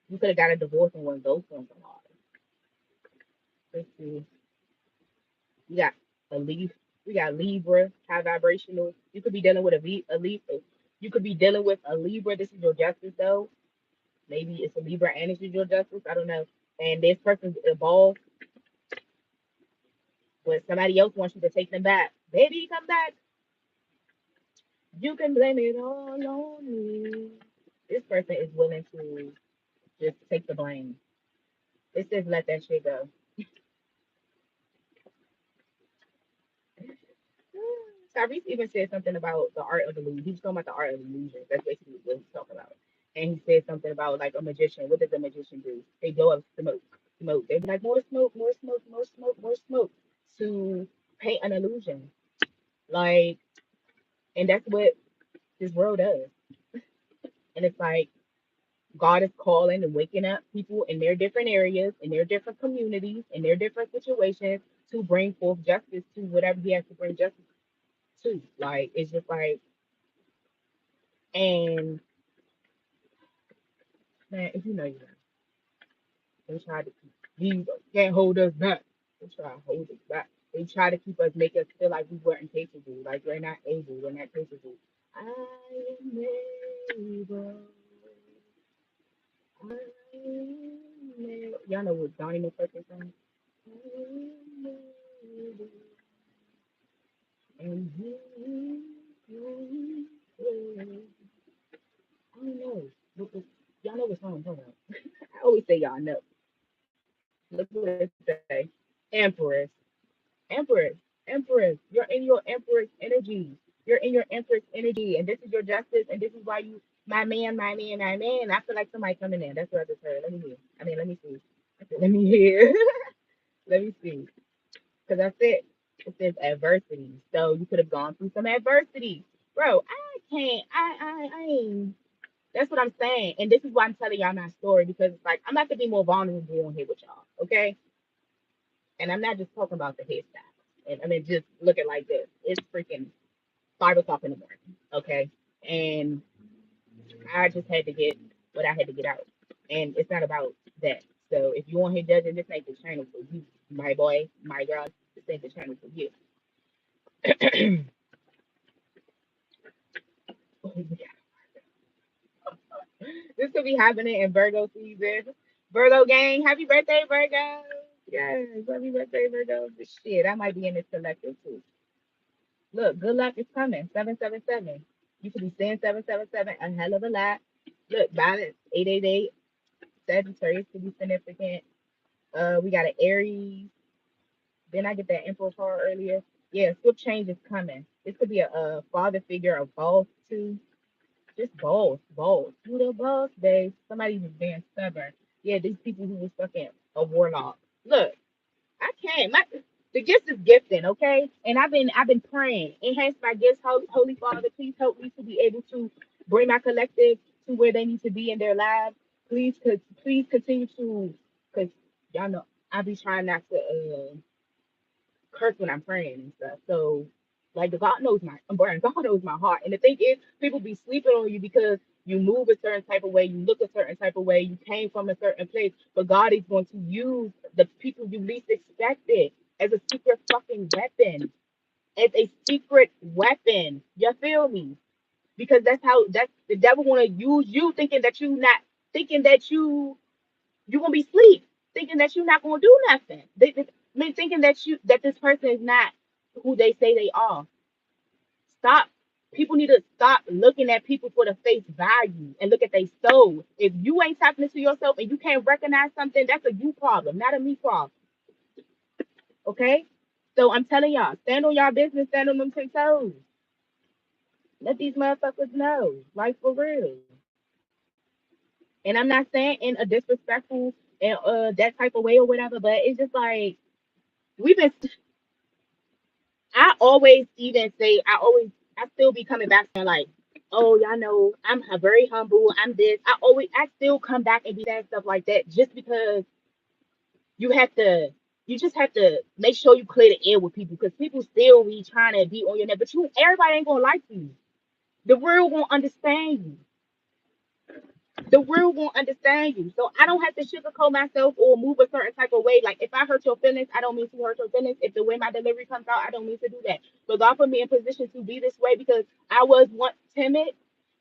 You could have got a divorce and one ghost on somebody. Let's see. You got a leaf. We got Libra, high vibrational. You could be dealing with a Libra. You could be dealing with a Libra. This is your justice though. Maybe it's a Libra and it's your justice. I don't know. And this person's evolved, but somebody else wants you to take them back. Baby, come back. You can blame it all on me. This person is willing to just take the blame. It says let that shit go. Tyrese even said something about the art of illusion. He was talking about the art of illusion. That's basically what he's talking about. And he said something about like a magician. What does a magician do? They blow up smoke. Smoke. They be like more smoke, more smoke, more smoke, more smoke to paint an illusion. Like, and that's what this world does. And it's like God is calling and waking up people in their different areas, in their different communities, in their different situations to bring forth justice to whatever He has to bring justice to. Like, it's just like, and man, if you know, you know. They try to keep these can't hold us back. They try to hold us back. They try to keep us, make us feel like we weren't capable, like we're not able, we're not capable. I am able. I am able. Y'all know what Donnie McClurkin song? I am able. And he I don't know. Y'all know what song I'm talking about. I always say y'all know. Look what it say. Empress. Empress, Empress, you're in your Empress energy. You're in your Empress energy, and this is your justice, and this is why you, my man, my man, my man. I feel like somebody coming in. That's what I just heard. Let me hear. I mean, let me see. I said, let me hear. Let me see. Because I said it says adversity, so you could have gone through some adversity, bro. I can't. I ain't. That's what I'm saying, and this is why I'm telling y'all my story because it's like I'm not gonna be more vulnerable on here with y'all, okay? And I'm not just talking about the hairstyle. And I mean, just look at like this. It's freaking 5 o'clock in the morning. Okay. And I just had to get what I had to get out. And it's not about that. So if you want here judging, this ain't the channel for you, my boy, my girl. This ain't the channel for you. This could be happening in Virgo season. Virgo gang, happy birthday, Virgo. Yes, happy birthday, Virgo. Shit, I might be in this collective too. Look, good luck is coming. 777. You could be saying 777 a hell of a lot. Look, balance 888. Sagittarius could be significant. We got an Aries. Then I get that Emperor card earlier. Yeah, swift change is coming. This could be a father figure, a boss too. Just boss, boss. You the boss, babe. Somebody was being stubborn. Yeah, these people who was fucking a warlock. Look, I can't. The gift is gifting, okay? And I've been praying. Enhance my gifts, Holy Father. Please help me to be able to bring my collective to where they need to be in their lives. Please continue to, cause y'all know I be trying not to curse when I'm praying and stuff. So, like, God knows my, God knows my heart. And the thing is, people be sleeping on you because you move a certain type of way, you look a certain type of way, you came from a certain place. But God is going to use the people you least expected as a secret fucking weapon, as a secret weapon. You feel me? Because that's the devil want to use you, thinking that you gonna be asleep, thinking that you're not gonna do nothing. I mean, thinking that this person is not who they say they are. Stop. People need to stop looking at people for the face value and look at their soul. If you ain't tapping into yourself and you can't recognize something, that's a you problem, not a me problem. Okay? So I'm telling y'all, stand on y'all business, stand on them 10 toes. Let these motherfuckers know. Like for real. And I'm not saying in a disrespectful and that type of way or whatever, but it's just like we've been I always even say, I still be coming back and like, oh, y'all know, I'm very humble. I'm this. I still come back and be saying stuff like that just because you have to, you just have to make sure you clear the air with people because people still be trying to be on your neck, but everybody ain't gonna like you. The world won't understand you. The world won't understand you. So I don't have to sugarcoat myself or move a certain type of way. Like if I hurt your feelings, I don't mean to hurt your feelings. If the way my delivery comes out, I don't mean to do that. But God put me in position to be this way because I was once timid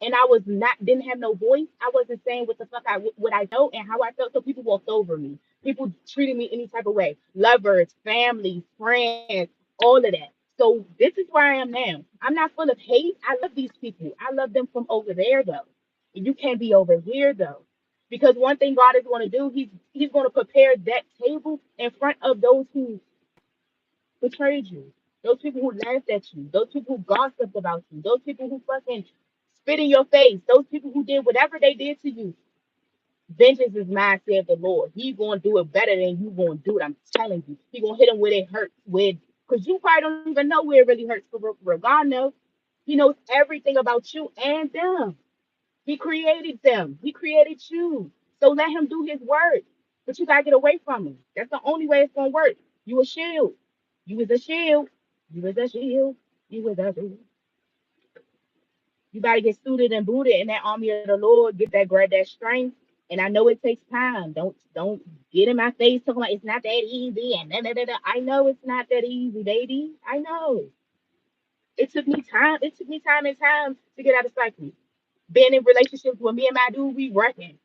and I was not didn't have no voice. I wasn't saying what the fuck what I know and how I felt. So people walked over me. People treated me any type of way. Lovers, family, friends, all of that. So this is where I am now. I'm not full of hate. I love these people. I love them from over there though. You can't be over here though. Because one thing God is going to do, He's going to prepare that table in front of those who betrayed you, those people who laughed at you, those people who gossiped about you, those people who fucking spit in your face, those people who did whatever they did to you. Vengeance is mine, said the Lord. He's going to do it better than you going to do it. I'm telling you. He's going to hit them where it hurts, because you probably don't even know where it really hurts for real. God knows. He knows everything about you and them. He created them. He created you. So let him do his work. But you gotta get away from him. That's the only way it's gonna work. You a shield. You was a shield. You was a shield. You was a shield. You gotta get suited and booted in that army of the Lord. Get that grab that strength. And I know it takes time. Don't get in my face talking like it's not that easy and da, da, da, da. I know it's not that easy, baby. I know. It took me time. It took me time and time to get out of cycle. Being in relationships with me and my dude, we working.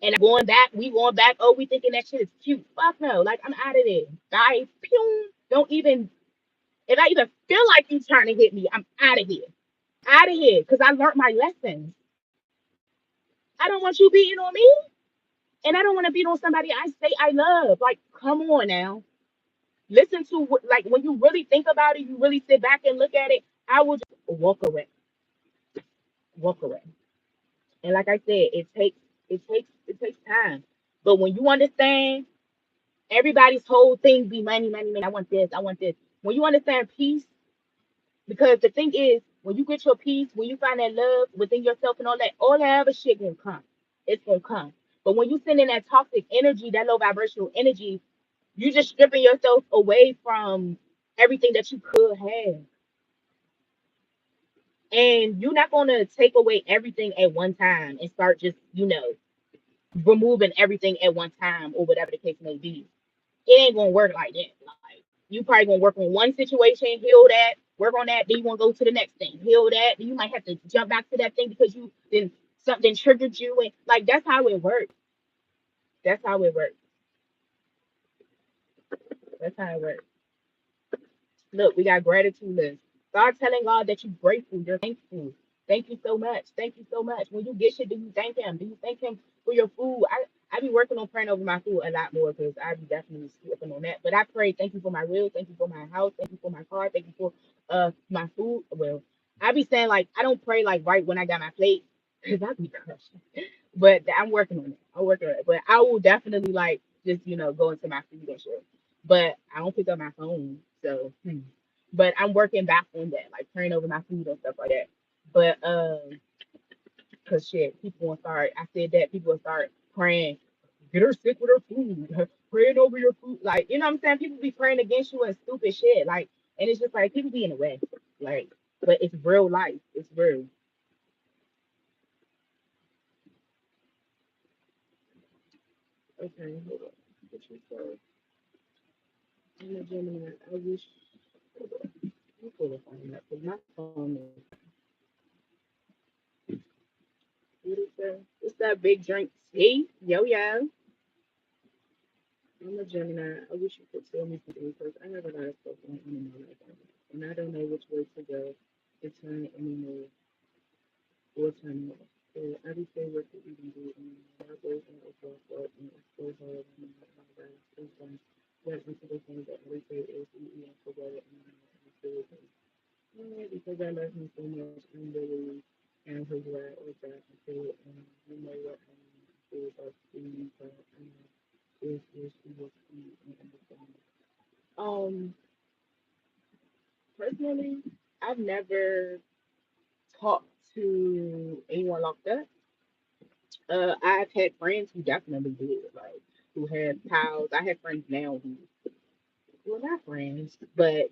And we going back. Oh, we thinking that shit is cute. Fuck no. Like I'm out of there. Guys, pew. Don't even if I even feel like you trying to hit me, I'm out of here. Out of here. Cause I learned my lessons. I don't want you beating on me. And I don't want to beat on somebody I say I love. Like, come on now. Listen to what like when you really think about it, you really sit back and look at it, I will just walk away. Walk away. And like I said, it takes time. But when you understand everybody's whole thing be money, money, money. I want this. I want this. When you understand peace, because the thing is, when you get your peace, when you find that love within yourself and all that other shit gonna come. It's gonna come. But when you send in that toxic energy, that low vibrational energy, you just stripping yourself away from everything that you could have. And you're not gonna take away everything at one time and start just, removing everything at one time or whatever the case may be. It ain't gonna work like that. Like you probably gonna work on one situation, heal that, work on that, then you wanna go to the next thing, heal that, then you might have to jump back to that thing because you then Something triggered you, and like that's how it works. That's how it works. That's how it works. Look, we got gratitude list. Start telling God that you're grateful, you're thankful. Thank you so much. Thank you so much. When you get shit, do you thank him? Do you thank him for your food? I be working on praying over my food a lot more because I be definitely slipping on that. But I pray, thank you for my will, thank you for my house, thank you for my car, thank you for my food. Well, I be saying like I don't pray like right when I got my plate because I be crushing. But I'm working on it. I'm working on it. But I will definitely like just go into my food and shit. But I don't pick up my phone, so. But I'm working back on that, like praying over my food and stuff like that. But cause shit, people will start. I said that people will start praying, get her sick with her food, praying over your food. Like you know what I'm saying? People be praying against you and stupid shit. Like, and it's just like people be in the way. Like, but it's real life. It's real. Okay, hold on. What you say? I'm a Gemini. I wish. Hold on. Let me pull the phone up because my phone is. What is that? What's that big drink? See? Yo, yo. I'm a Gemini. I wish you could tell me something because I have a lot of stuff going on in my life right now. And I don't know which way to go to turn anymore or turn off. So I just say what to even do. And my goals are overall and it's so hard. And my God, it's done. What into the things that every day is eating and forget it. And I'm not going to because I love him so much. I'm really and his right or that I feel and you know what I mean. I feel about food, but is she was and everything. Um, personally, I've never talked to anyone like that. I've had friends who definitely did, like who had pals. I have friends now who, well, not friends, but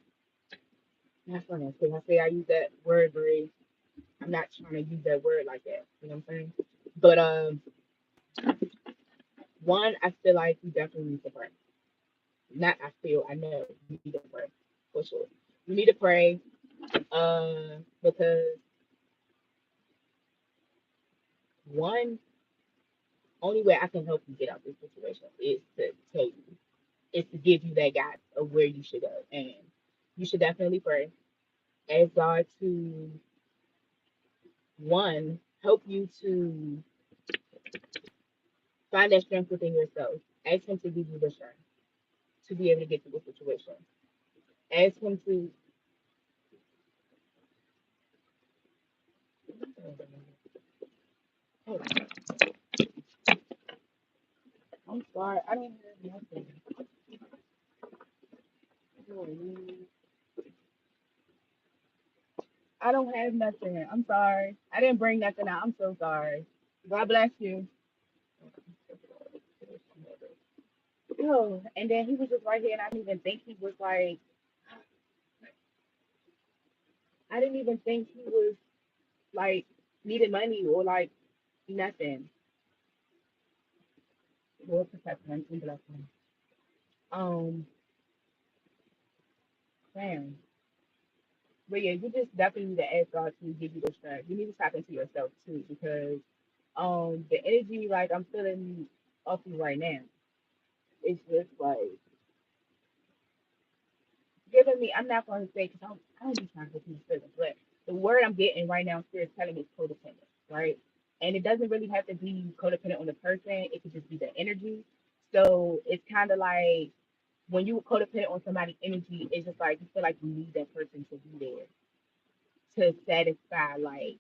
not friends. Because I say I use that word very, I'm not trying to use that word like that. You know what I'm saying? But one, I feel like you definitely need to pray. Not I feel, I know you need to pray for sure. You need to pray, because one only way I can help you get out this situation is to tell you, is to give you that guide of where you should go. And you should definitely pray. Ask God to, one, help you to find that strength within yourself. Ask Him to give you the strength to be able to get through the situation. Ask Him to, oh, I'm sorry, I didn't have nothing. Oh, I don't have nothing. I'm sorry. I didn't bring nothing out. I'm so sorry. God bless you. Oh, and then he was just right here, and I didn't even think he was like, I didn't even think he was like needed money or like nothing. Lord protect him and bless him. Um, man, but yeah, you just definitely need to ask God to give you the strength. You need to tap into yourself too, because the energy like I'm feeling off you right now, it's just like giving me. I'm not going to say because I don't be trying to get these feelings, but the word I'm getting right now, spirit telling me is codependent, right? And it doesn't really have to be codependent on the person. It could just be the energy. So it's kind of like when you codependent on somebody's energy, it's just like you feel like you need that person to be there to satisfy, like,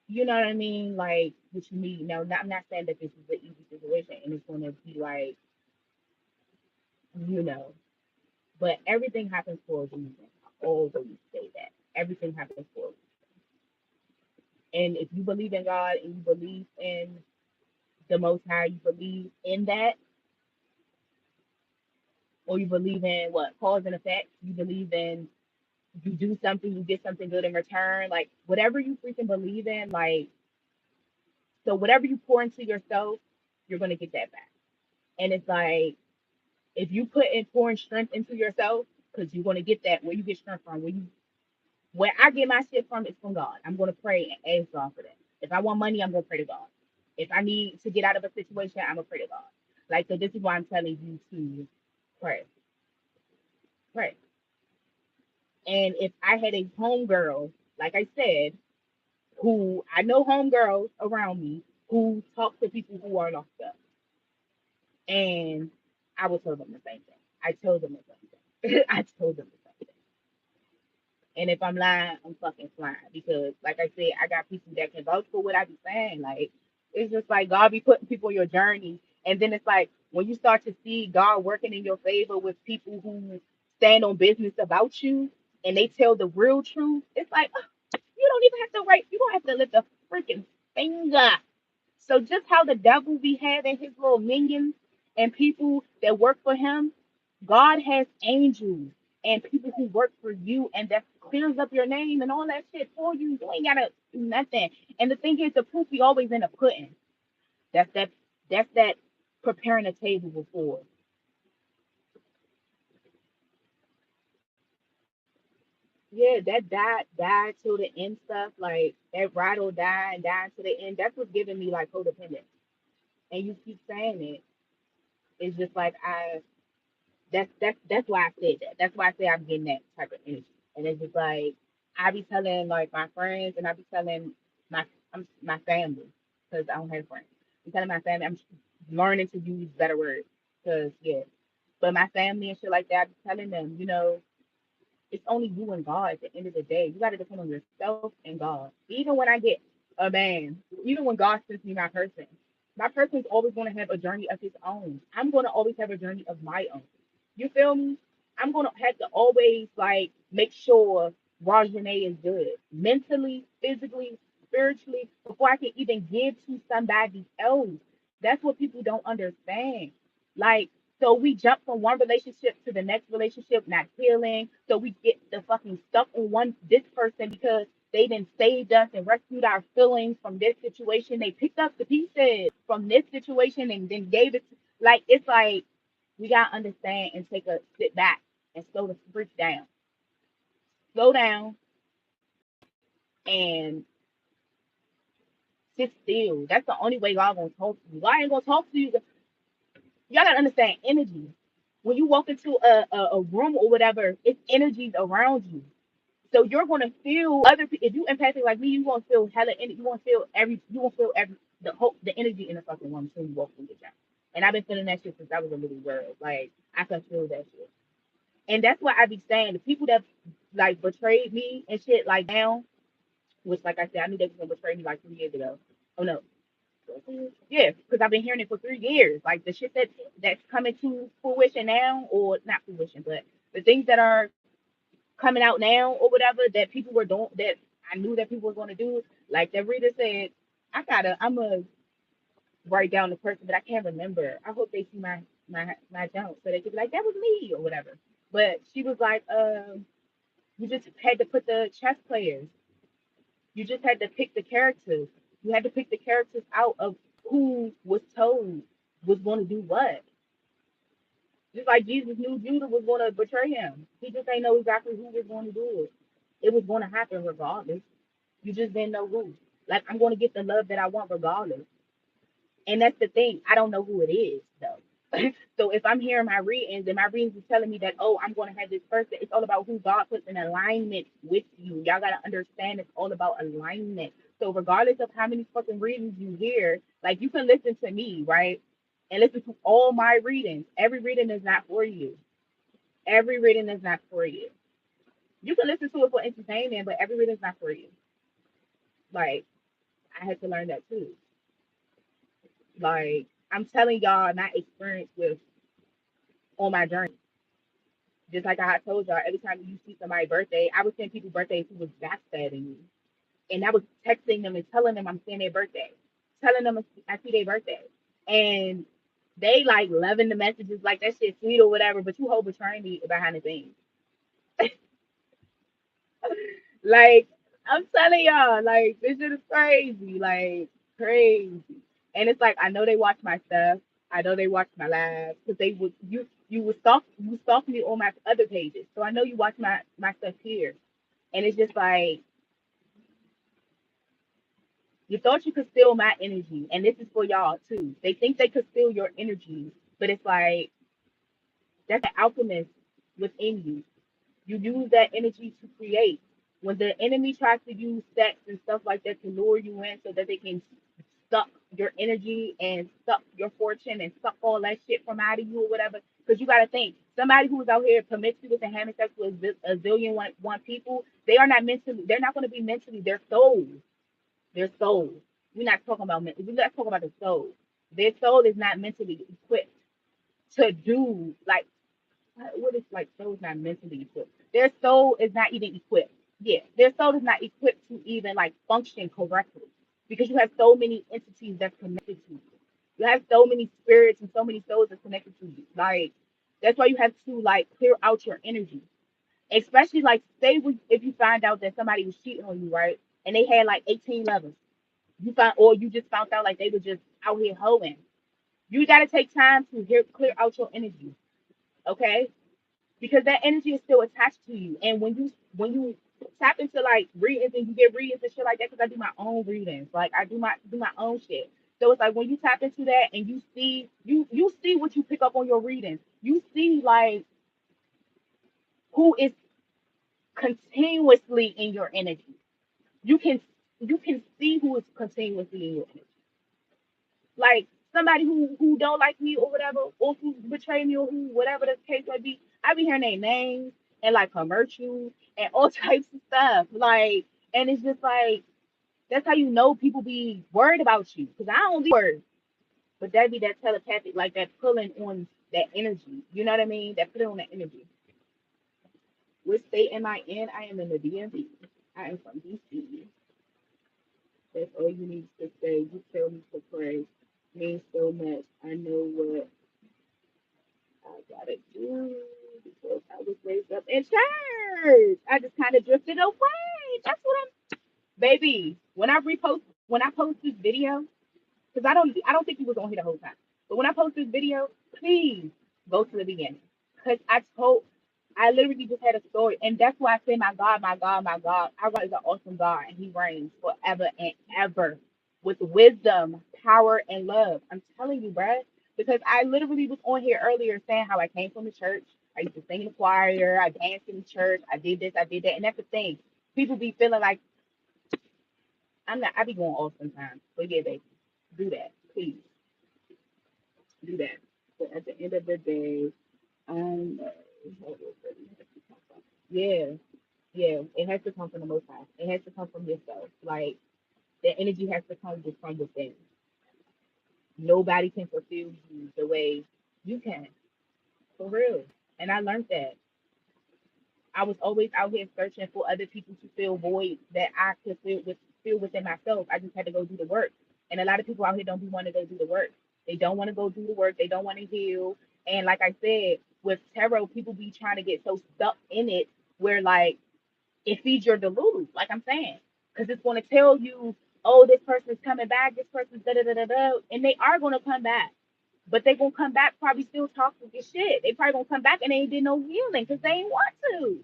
you know what I mean? Like, what you need. Now, I'm not saying that this is an easy situation and it's going to be like, you know, but everything happens for a reason. I always say that. Everything happens for a reason. And if you believe in God and you believe in the Most High, you believe in that, or you believe in what? Cause and effect. You believe in you do something, you get something good in return. Like, whatever you freaking believe in, like, so whatever you pour into yourself, you're gonna get that back. And it's like if you put in pouring strength into yourself, because you're gonna get that where you get strength from. Where I get my shit from is from God. I'm gonna pray and ask God for that. If I want money, I'm gonna pray to God. If I need to get out of a situation, I'm gonna pray to God. Like, so this is why I'm telling you to pray, pray. And if I had a homegirl, like I said, who I know homegirls around me who talk to people who are locked up, and I would tell them the same thing. I told them the same thing. I told them the same thing. And if I'm lying, I'm fucking lying because, like I said, I got people that can vouch for what I be saying. Like, it's just like God be putting people on your journey, and then it's like when you start to see God working in your favor with people who stand on business about you and they tell the real truth. It's like, you don't even have to write. You don't have to lift a freaking finger. So just how the devil be having his little minions and people that work for him, God has angels and people who work for you, and that clears up your name and all that shit for you. You ain't gotta do nothing. And the thing is, the proof we always end up putting. That's that. That's that preparing a table before. Yeah, that died till the end stuff, like that ride or die and die to the end. That's what's giving me like codependent. And you keep saying it. It's just like that's why I said that. That's why I say I'm getting that type of energy. And it's just like I be telling like my friends and I be telling my my family because I don't have friends. I'm telling my family I'm learning to use better words because yeah. But my family and shit like that, I be telling them, it's only you and God at the end of the day. You got to depend on yourself and God. Even when I get a man, even when God sends me my person's always going to have a journey of his own. I'm going to always have a journey of my own. You feel me? I'm going to have to always like make sure R-Nae is good mentally, physically, spiritually before I can even give to somebody else. That's what people don't understand. Like, so we jump from one relationship to the next relationship, not healing. So we get the fucking stuck on this person because they then saved us and rescued our feelings from this situation. They picked up the pieces from this situation and then gave it like it's like we gotta understand and take a sit back and slow the freak down. Slow down and sit still. That's the only way God gonna talk to you. God ain't gonna talk to you. Y'all gotta understand energy. When you walk into a room or whatever, it's energies around you. So you're gonna feel other people. If you empathic like me, you gonna feel hella. You gonna feel every. You gonna feel every the energy in the fucking room until you walk through the job. And I've been feeling that shit since I was a little girl. Like I can feel that shit. And that's why I be saying the people that like betrayed me and shit like now, which like I said, I knew they was gonna betray me like 3 years ago. Oh no, yeah, because I've been hearing it for 3 years. Like the shit that's coming to fruition now, or not fruition, but the things that are coming out now or whatever that people were doing that I knew that people were going to do. Like that reader said, I'm gonna write down the person, but I can't remember. I hope they see my junk so they could be like that was me or whatever. But she was like, you just had to put the chess players. You just had to pick the characters. You had to pick the characters out of who was told was going to do what. Just like Jesus knew Judah was going to betray him. He just ain't know exactly who was going to do it. It was going to happen regardless. You just didn't know who. Like, I'm going to get the love that I want regardless. And that's the thing. I don't know who it is, though. So if I'm hearing my readings and my readings is telling me that, oh, I'm going to have this person, it's all about who God puts in alignment with you. Y'all got to understand it's all about alignment. So regardless of how many fucking readings you hear, like you can listen to me, right? And listen to all my readings. Every reading is not for you. Every reading is not for you. You can listen to it for entertainment, but every reading is not for you. Like, I had to learn that too. Like, I'm telling y'all my experience with on my journey. Just like I told y'all, every time you see somebody's birthday, I would send people birthdays who was backstabbing me. And I was texting them and telling them I'm seeing their birthday, telling them I see their birthday. And they like loving the messages, like that shit sweet or whatever, but you whole betraying me behind the scenes. Like, I'm telling y'all, like, this shit is crazy. Like, crazy. And it's like, I know they watch my stuff. I know they watch my lives because they would you stalk me on my other pages. So I know you watch my stuff here. And it's just like You thought you could steal my energy, and this is for y'all too. They think they could steal your energy, but it's like that's the alchemist within you. You use that energy to create. When the enemy tries to use sex and stuff like that to lure you in so that they can suck your energy and suck your fortune and suck all that shit from out of you or whatever, because you got to think somebody who's out here promiscuous and having sex with a zillion one people, they are not mentally, they're not going to be mentally, their souls, their souls. We're not talking about we're not talking about the soul. Their soul is not mentally equipped to do like what is like soul's not mentally equipped. Their soul is not even equipped. Yeah, their soul is not equipped to even like function correctly because you have so many entities that's connected to you. You have so many spirits and so many souls that's connected to you. Like that's why you have to like clear out your energy. Especially like say if you find out that somebody was cheating on you, right? And they had like 18 lovers. You find or you just found out like they were just out here hoeing. You gotta take time to clear out your energy. Okay? Because that energy is still attached to you. And when you tap into like readings and you get readings and shit like that, because I do my own readings, like I do my own shit. So it's like when you tap into that and you see what you pick up on your readings. You see like who is continuously in your energy. You can you can see who is continuously in your energy. Like somebody who don't like me or whatever, or who betray me or who whatever the case might be. I be hearing their names and like commercials and all types of stuff. Like, and it's just like that's how you know people be worried about you. Cause I don't be worried, but that be that telepathic, like that pulling on that energy. You know what I mean? That pulling on that energy. Which state am I in? I am in the DMV. I am from DC. That's all you need to say. You tell me to pray. Means so much. I know what I gotta do because I was raised up in church. I just kind of drifted away. That's what I'm, baby. When I post this video, because I don't think he was on here the whole time. But when I post this video, please go to the beginning. Because I literally just had a story. And that's why I say, my God, my God, my God. Our God is an awesome God, and He reigns forever and ever with wisdom, power, and love. I'm telling you, bruh. Because I literally was on here earlier saying how I came from the church. I used to sing in the choir. I danced in the church. I did this, I did that. And that's the thing. People be feeling like I'm not, I be going off sometimes. But yeah, baby, do that. Please do that. But at the end of the day, um, yeah, yeah, it has to come from the Most High. It has to come from yourself. Like the energy has to come just from within. Nobody can fulfill you the way you can, for real. And I learned that. I was always out here searching for other people to fill voids that I could feel within myself. I just had to go do the work. And a lot of people out here don't be wanting to go do the work. They don't want to go do the work. They don't want to heal. And like I said, with tarot, people be trying to get so stuck in it where like it feeds your delulu, like I'm saying. Because it's going to tell you, oh, this person's coming back, this person's da da da da da. And they are going to come back. But they going to come back probably still talking your shit. They probably going to come back and they ain't did no healing because they ain't want to.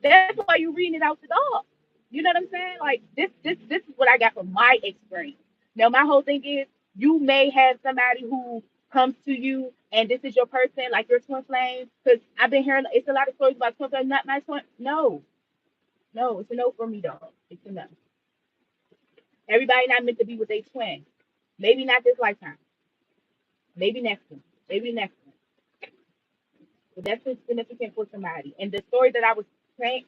That's why you're reading it out the dog. You know what I'm saying? Like this is what I got from my experience. Now my whole thing is you may have somebody who comes to you and this is your person, like your twin flame. Because I've been hearing it's a lot of stories about twin flame, not my twin. No, no, it's a no for me, dog. It's a no. Everybody not meant to be with a twin. Maybe not this lifetime. Maybe next one. Maybe next one. But that's significant for somebody. And the story that I was saying,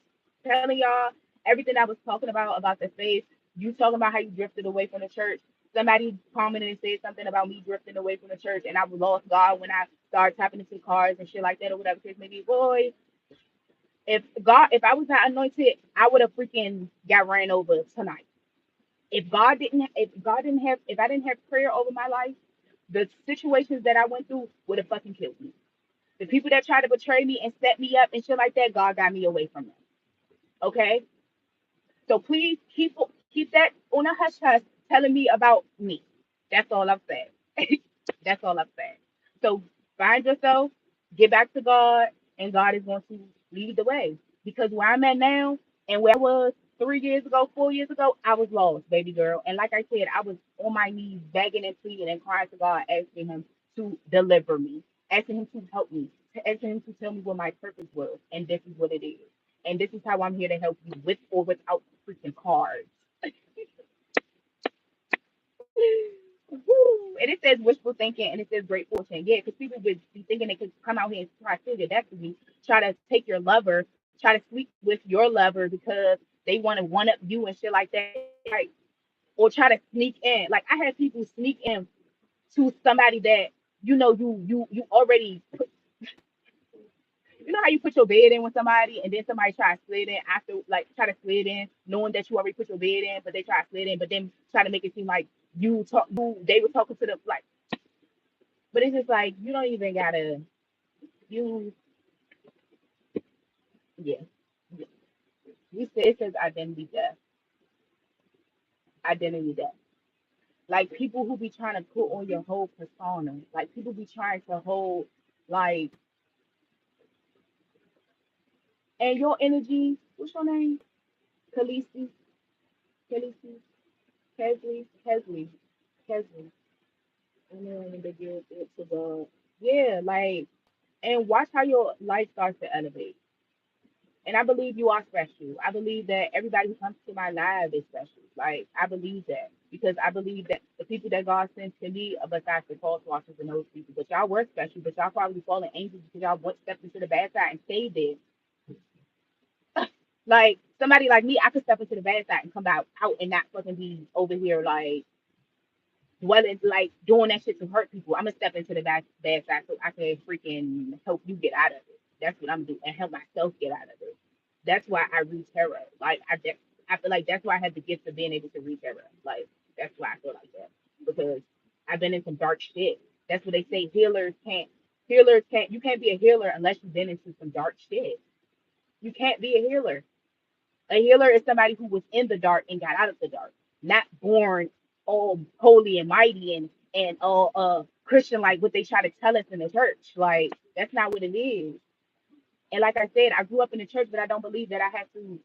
telling y'all, everything I was talking about the faith, you talking about how you drifted away from the church. Somebody commented and said something about me drifting away from the church, and I was lost God when I started tapping into cars and shit like that or whatever. Cause maybe, boy, if I was not anointed, I would have freaking got ran over tonight. If I didn't have prayer over my life, the situations that I went through would have fucking killed me. The people that try to betray me and set me up and shit like that, God got me away from them. Okay? So please keep that on a hush hush telling me about me. That's all I'm saying. That's all I'm saying. So find yourself, get back to God, and God is going to lead the way. Because where I'm at now and where I was, 3 years ago, 4 years ago, I was lost, baby girl. And like I said, I was on my knees begging and pleading and crying to God, asking him to deliver me, asking him to help me, asking him to tell me what my purpose was. And this is what it is. And this is how I'm here to help you with or without freaking cards. Woo. And it says wishful thinking and it says great fortune. Yeah, because people would be thinking they could come out here and try to figure that to me, try to take your lover, try to sleep with your lover because they want to one up you and shit like that. Like, or try to sneak in. Like I had people sneak in to somebody that you already put, you know how you put your bed in with somebody and then somebody try to slid in after, like try to slid in knowing that you already put your bed in, but they try to slid in, but then try to make it seem like you they were talking to the like, but it's just like you don't even gotta you yeah. You said it says identity death. Identity death. Like people who be trying to put on your whole persona. Like people be trying to hold like, and your energy, what's your name? Khaleesi, Khaleesi, Kesley. And then they give it to God. Yeah, like, and watch how your life starts to elevate. And I believe you are special. I believe that everybody who comes to my life is special. Like, I believe that because I believe that the people that God sends to me are besides the false watchers and those people. But y'all were special, but y'all probably fallen angels because y'all went stepped into the bad side and stayed there. Like somebody like me, I could step into the bad side and come out and not fucking be over here like dwelling, like doing that shit to hurt people. I'm gonna step into the bad side so I can freaking help you get out of it. That's what I'm doing and help myself get out of it. That's why I read tarot. Like I feel like that's why I have the gift of being able to read tarot. Like that's why I feel like that because I've been in some dark shit. That's what they say. Healers can't. You can't be a healer unless you've been into some dark shit. You can't be a healer. A healer is somebody who was in the dark and got out of the dark, not born all holy and mighty and all Christian like what they try to tell us in the church. Like that's not what it is. And like I said, I grew up in the church, but I don't believe that I have to.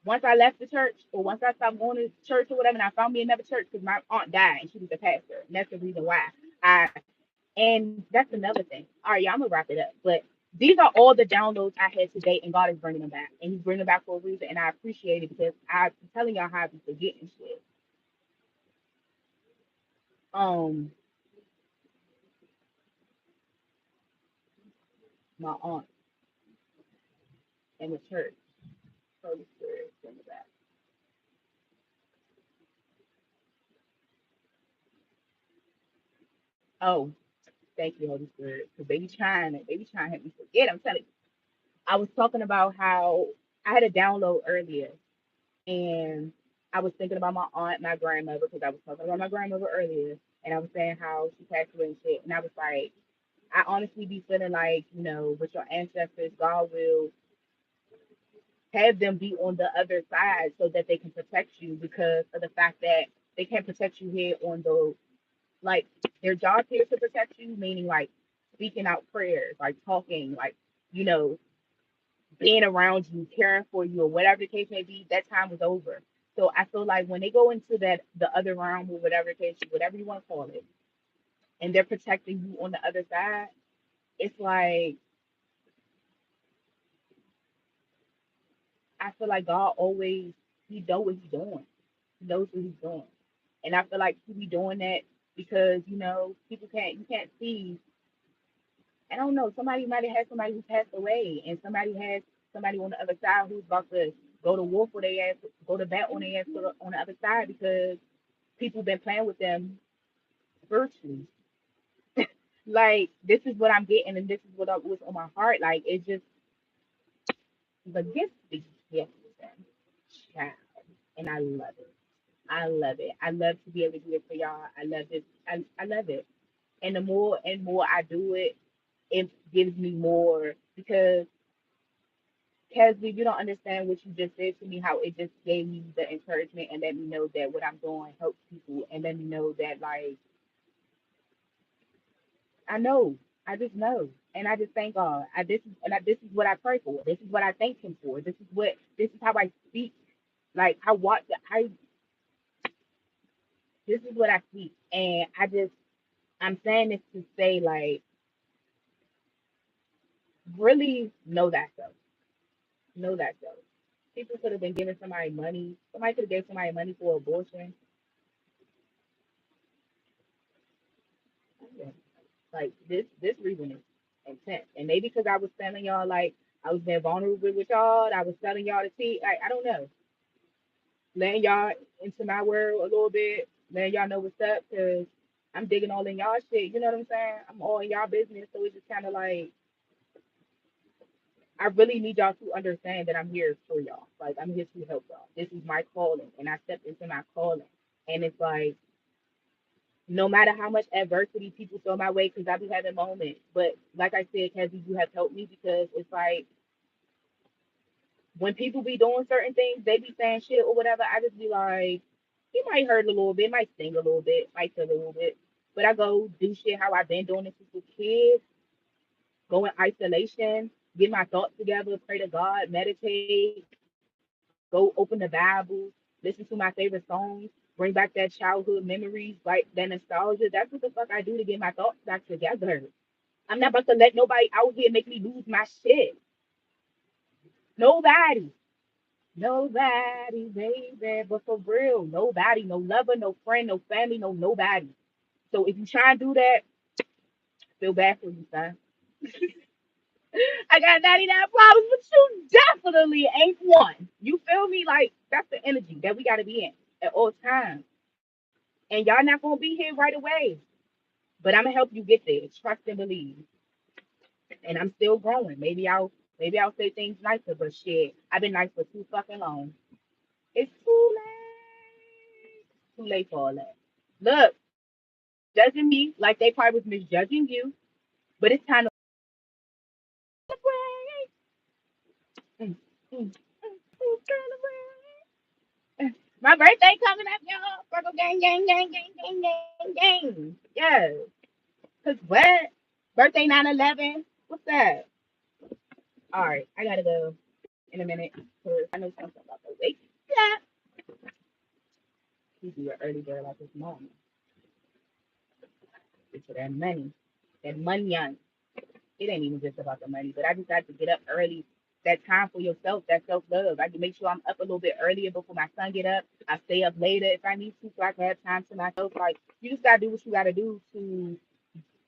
Once I left the church, or once I stopped going to church or whatever, and I found me another church because my aunt died and she was a pastor, and that's the reason why. I and that's another thing. All right, yeah, I'm gonna wrap it up. But these are all the downloads I had today, and God is bringing them back, and He's bringing them back for a reason, and I appreciate it because I'm telling y'all how I be forgetting shit. Um, my aunt and the church, Holy Spirit, bring it back. Oh, thank you, Holy Spirit, because they be trying to help me forget. I'm telling you, I was talking about how I had a download earlier, and I was thinking about my aunt, my grandmother, because I was talking about my grandmother earlier, and I was saying how she passed away and shit, and I was like, I honestly be feeling like, with your ancestors, God will have them be on the other side so that they can protect you because of the fact that they can't protect you here on the, like, their job here to protect you, meaning like speaking out prayers, like talking, like, you know, being around you, caring for you, or whatever the case may be, that time was over. So I feel like when they go into that, the other realm or whatever the case, whatever you want to call it, and they're protecting you on the other side, it's like, I feel like God always He know what He's doing. He knows what He's doing, and I feel like He be doing that because people you can't see. I don't know. Somebody might have had somebody who passed away, and somebody has somebody on the other side who's about to go to war for their ass, go to bat on their ass on the other side because people been playing with them virtually. Like this is what I'm getting, and this is what's on my heart. Like it's just the gift is yes, child, and I love it. I love it. I love to be able to do it for y'all. I love it. I love it. And the more and more I do it, it gives me more because Kesley, you don't understand what you just said to me, how it just gave me the encouragement and let me know that what I'm doing helps people and let me know that like I know. I just know. And I just thank God. This is what I pray for. This is what I thank him for. This is how I speak. Like I watch, I this is what I see, and I'm saying this to say like really know that though, know that though. People could have been giving somebody money. Somebody could have gave somebody money for abortion. Yeah. Like this reason is intense, and maybe because I was telling y'all like I was being vulnerable with y'all, I was telling y'all to see. I don't know, letting y'all into my world a little bit, letting y'all know what's up, cause I'm digging all in y'all shit. You know what I'm saying? I'm all in y'all business, so it's just kind of like I really need y'all to understand that I'm here for y'all. Like I'm here to help y'all. This is my calling, and I stepped into my calling. And it's like no matter how much adversity people throw my way, because I be having moments. But like I said, Kezzy, you have helped me because it's like when people be doing certain things, they be saying shit or whatever. I just be like, it might hurt a little bit, might sting a little bit, might feel a little bit. But I go do shit how I've been doing it since a kid, go in isolation, get my thoughts together, pray to God, meditate, go open the Bible, listen to my favorite songs, bring back that childhood memories, like that nostalgia. That's what the fuck I do to get my thoughts back together. I'm not about to let nobody out here make me lose my shit. Nobody. Nobody, baby. But for real, nobody. No lover, no friend, no family, no nobody. So if you try and do that, feel bad for you, son. I got 99 problems, but you definitely ain't one. You feel me? Like, that's the energy that we got to be in at all times. And y'all not going to be here right away. But I'm going to help you get there. Trust and believe. And I'm still growing. Maybe I'll say things nicer, but shit, I've been nice for too fucking long. It's too late. Too late for all that. Look, judging me like they probably was misjudging you, but it's time to celebrate. Mm, mm, celebrate. My birthday coming up, y'all. Circle gang, gang, gang, gang, gang, gang, gang. Yes. Cause what? Birthday 9/11. What's that? All right, I gotta go in a minute. Cause I know something about the wake. Yeah. You do an early girl like this morning. Get to that money. That money on. It ain't even just about the money, but I just got to get up early. That time for yourself, that self love. I can make sure I'm up a little bit earlier before my son get up. I stay up later if I need to, so I can have time to myself. Like you just gotta do what you gotta do to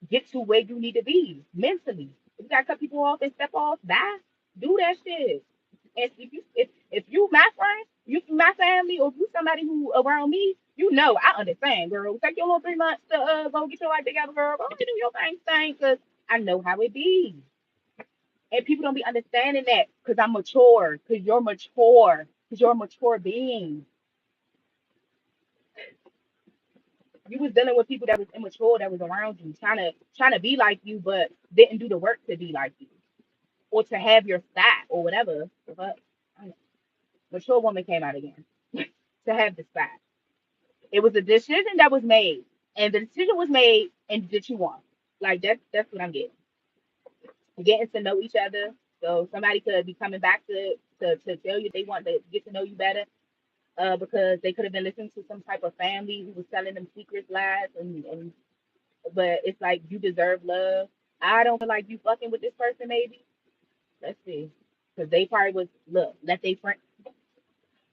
get to where you need to be mentally. If you gotta cut people off and step off, bye. Do that shit. And if you my friend, you my family, or if you somebody who around me, you know I understand, girl. Take your little 3 months to go get your life together, girl. Go do your thing, cause I know how it be. And people don't be understanding that because I'm mature, because you're a mature being. You was dealing with people that was immature, that was around you, trying to be like you, but didn't do the work to be like you or to have your stat or whatever. But mature woman came out again to have the stat. It was a decision that was made, and the decision was made, and did you want? Like that's what I'm getting. Getting to know each other. So somebody could be coming back to tell you they want to get to know you better, because they could have been listening to some type of family who was telling them secrets, lies, and but it's like you deserve love. I don't feel like you fucking with this person, maybe. Let's see. Because they probably was look, let they friend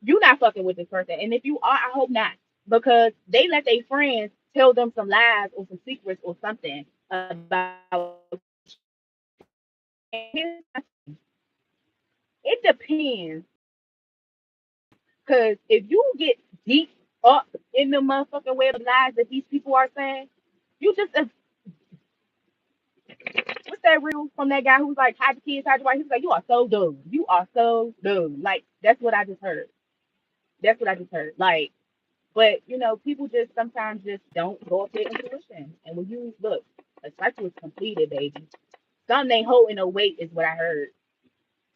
you not fucking with this person. And if you are, I hope not. Because they let their friends tell them some lies or some secrets or something about it depends. Because if you get deep up in the motherfucking web of lies that these people are saying, you just what's that reel from that guy who's like, hide the kids, hide your wife? He's like, you are so dumb. You are so dumb. Like, that's what I just heard. That's what I just heard. Like, but people just sometimes just don't go up their intuition. And when you look, a cycle is completed, baby. Some ain't holding no weight, is what I heard.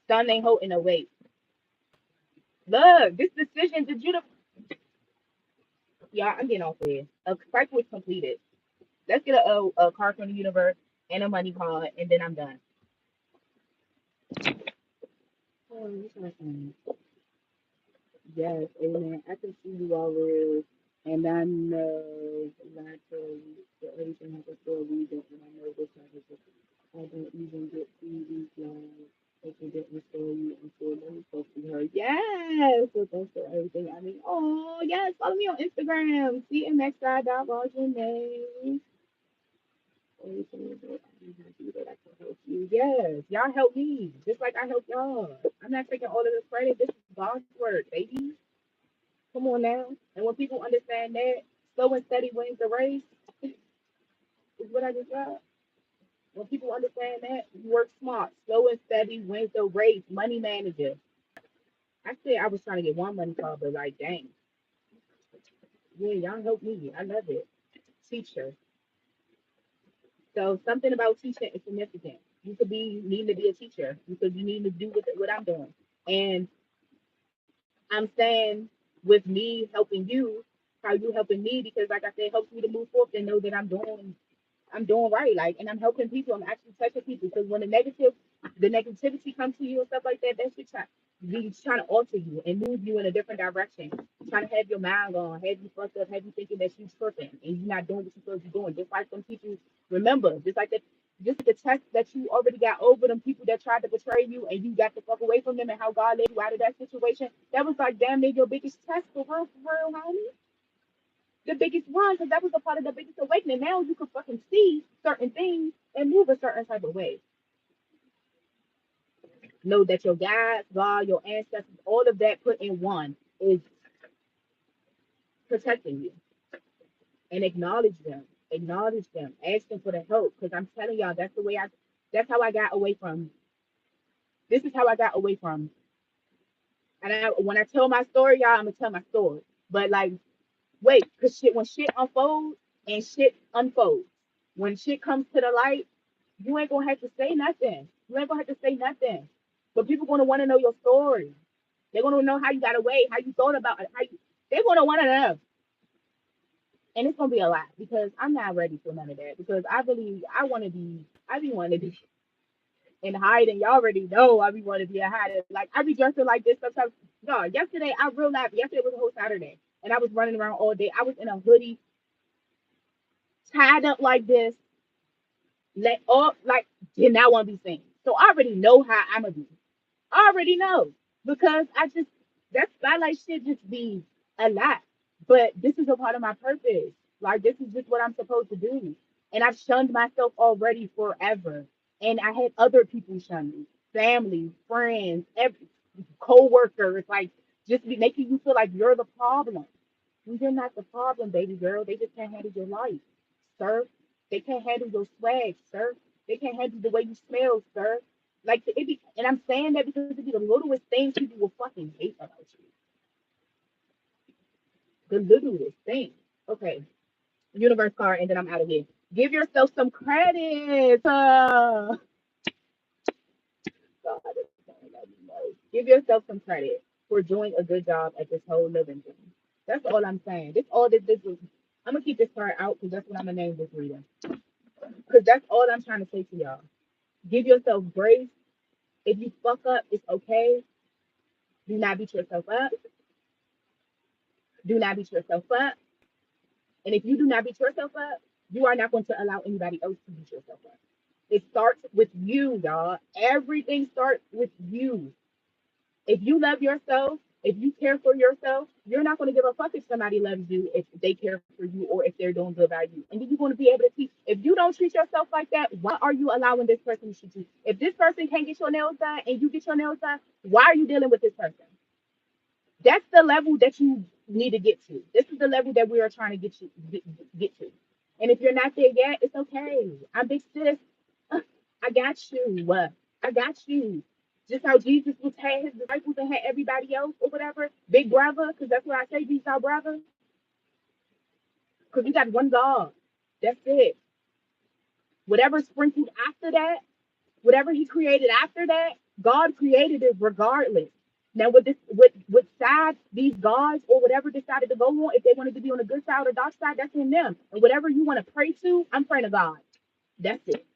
Some ain't holding no weight. Look, this decision, did you, yeah, I'm getting off of here. A cycle is completed. Let's get a card from the universe and a money card, and then I'm done. Oh, Yes, amen. I can see you already. And I know, like I tell you, that everything has a for a reason. And I know this has a I don't even get through these lives. They can get restore you until let me go see her. Yes, so thanks for everything. I mean, oh yes, follow me on Instagram. CMXI.R-Nae. Everything is good. I'm happy that I can help you. Yes, y'all help me just like I help y'all. I'm not taking all of this credit. This is God's work, baby. Come on now. And when people understand that, slow and steady wins the race, is what I just got. When people understand that, you work smart. Slow and steady wins the race. Money manager. I said I was trying to get one money call, but like, dang, yeah, y'all help me. I love it. Teacher. So something about teaching is significant. You could be needing to be a teacher because you need to do what I'm doing. And I'm saying with me helping you, how you helping me, because like I said, helps me to move forward and know that I'm doing right, like, and I'm helping people. I'm actually touching people because when the negativity comes to you and stuff like that, that's just trying to alter you and move you in a different direction, trying to have your mind on, have you fucked up, have you thinking that you're tripping and you're not doing what you're supposed to be doing. Just like some people, remember, just like the test that you already got over them people that tried to betray you and you got the fuck away from them and how God led you out of that situation. That was like damn near your biggest test for real, homie, the biggest one, because that was a part of the biggest awakening. Now you can fucking see certain things and move a certain type of way. Know that your guides, God, your ancestors, all of that put in one is protecting you. And acknowledge them. Acknowledge them. Ask them for the help. Because I'm telling y'all, that's how I got away from, this is how I got away from. And when I tell my story, y'all, I'm going to tell my story. But like, wait, because when shit unfolds and shit unfolds, when shit comes to the light, you ain't gonna have to say nothing. You ain't gonna have to say nothing. But people gonna want to know your story. They're gonna know how you got away, how you thought about it, they're gonna want to know. And it's gonna be a lot because I'm not ready for none of that. Because I be wanting to be in hiding. Y'all already know I be wanting to be in hiding. Like I be dressing like this sometimes. No, yesterday I real life. Yesterday was a whole Saturday, and I was running around all day. I was in a hoodie, tied up like this, let up like did not want to be seen. So I already know how I'm gonna be. I already know because I just that spotlight shit just be a lot. But this is a part of my purpose. Like this is just what I'm supposed to do. And I've shunned myself already forever. And I had other people shun me, family, friends, co-workers, like just be making you feel like you're the problem. You're not the problem, baby girl. They just can't handle your life, sir. They can't handle your swag, sir. They can't handle the way you smell, sir. Like it be, and I'm saying that because it be the littlest things people will fucking hate about you. The littlest thing. Okay, universe card, and then I'm out of here. Give yourself some credit. God, it's gonna let me know. Give yourself some credit for doing a good job at this whole living thing. That's all I'm saying. This all this is. I'm gonna keep this part out because that's what I'm gonna name this reader. Because that's all I'm trying to say to y'all. Give yourself grace. If you fuck up, it's okay. Do not beat yourself up. Do not beat yourself up. And if you do not beat yourself up, you are not going to allow anybody else to beat yourself up. It starts with you, y'all. Everything starts with you. If you love yourself, if you care for yourself, you're not going to give a fuck if somebody loves you, if they care for you, or if they're doing good by you. And then you're going to be able to teach. If you don't treat yourself like that, why are you allowing this person to treat you? If this person can't get your nails done and you get your nails done, why are you dealing with this person? That's the level that you need to get to. This is the level that we are trying to get to. And if you're not there yet, it's okay. I'm big sis. I got you. I got you. Just how Jesus was had his disciples and had everybody else or whatever, big brother, because that's what I say, Jesus our brother. Because we got one God. That's it. Whatever sprinkled after that, whatever he created after that, God created it regardless. Now, with side these gods or whatever decided to go on, if they wanted to be on the good side or the dark side, that's in them. And whatever you want to pray to, I'm praying to God. That's it.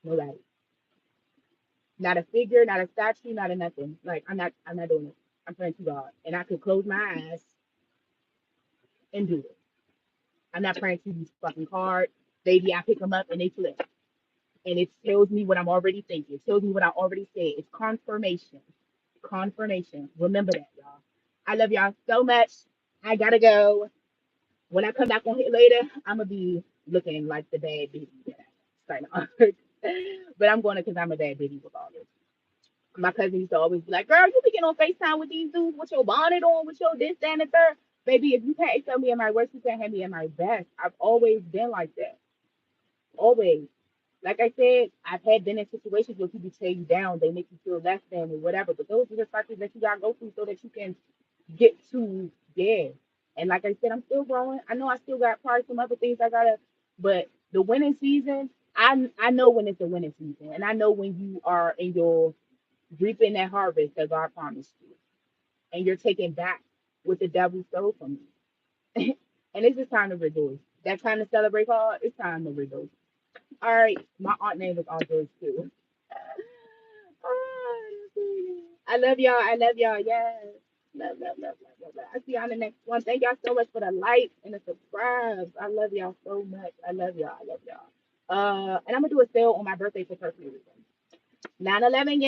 Nobody. Not a figure, not a statue, not a nothing. Like I'm not doing it. I'm praying to God. And I could close my eyes and do it. I'm not praying to these fucking cards. Baby, I pick them up and they flip. And it tells me what I'm already thinking. It tells me what I already said. It's confirmation. Confirmation. Remember that, y'all. I love y'all so much. I gotta go. When I come back on here later, I'm gonna be looking like the bad baby that I am. Starting off. But I'm going to because I'm a bad baby with all this. My cousin used to always be like, girl, you be getting on FaceTime with these dudes with your bonnet on, with your this, that, and the third. Baby, if you can't tell me at my worst, you can't have me at my best. I've always been like that. Always. Like I said, I've had been in situations where people tear you down, they make you feel less than or whatever. But those are the factors that you gotta go through so that you can get to yeah. And like I said, I'm still growing. I know I still got probably some other things I gotta, but the winning season, I know when it's a winning season, and I know when you are in your reaping that harvest that God promised you, and you're taking back what the devil stole from you. And it's just time to rejoice. That time to celebrate, God. It's time to rejoice. All right, my aunt name is Andre too. I love y'all. I love y'all. Yes. Love, love, love, love, love, love. I'll see y'all on the next one. Thank y'all so much for the likes and the subscribes. I love y'all so much. I love y'all. I love y'all. And I'm gonna do a sale on my birthday for perfume. 9/11.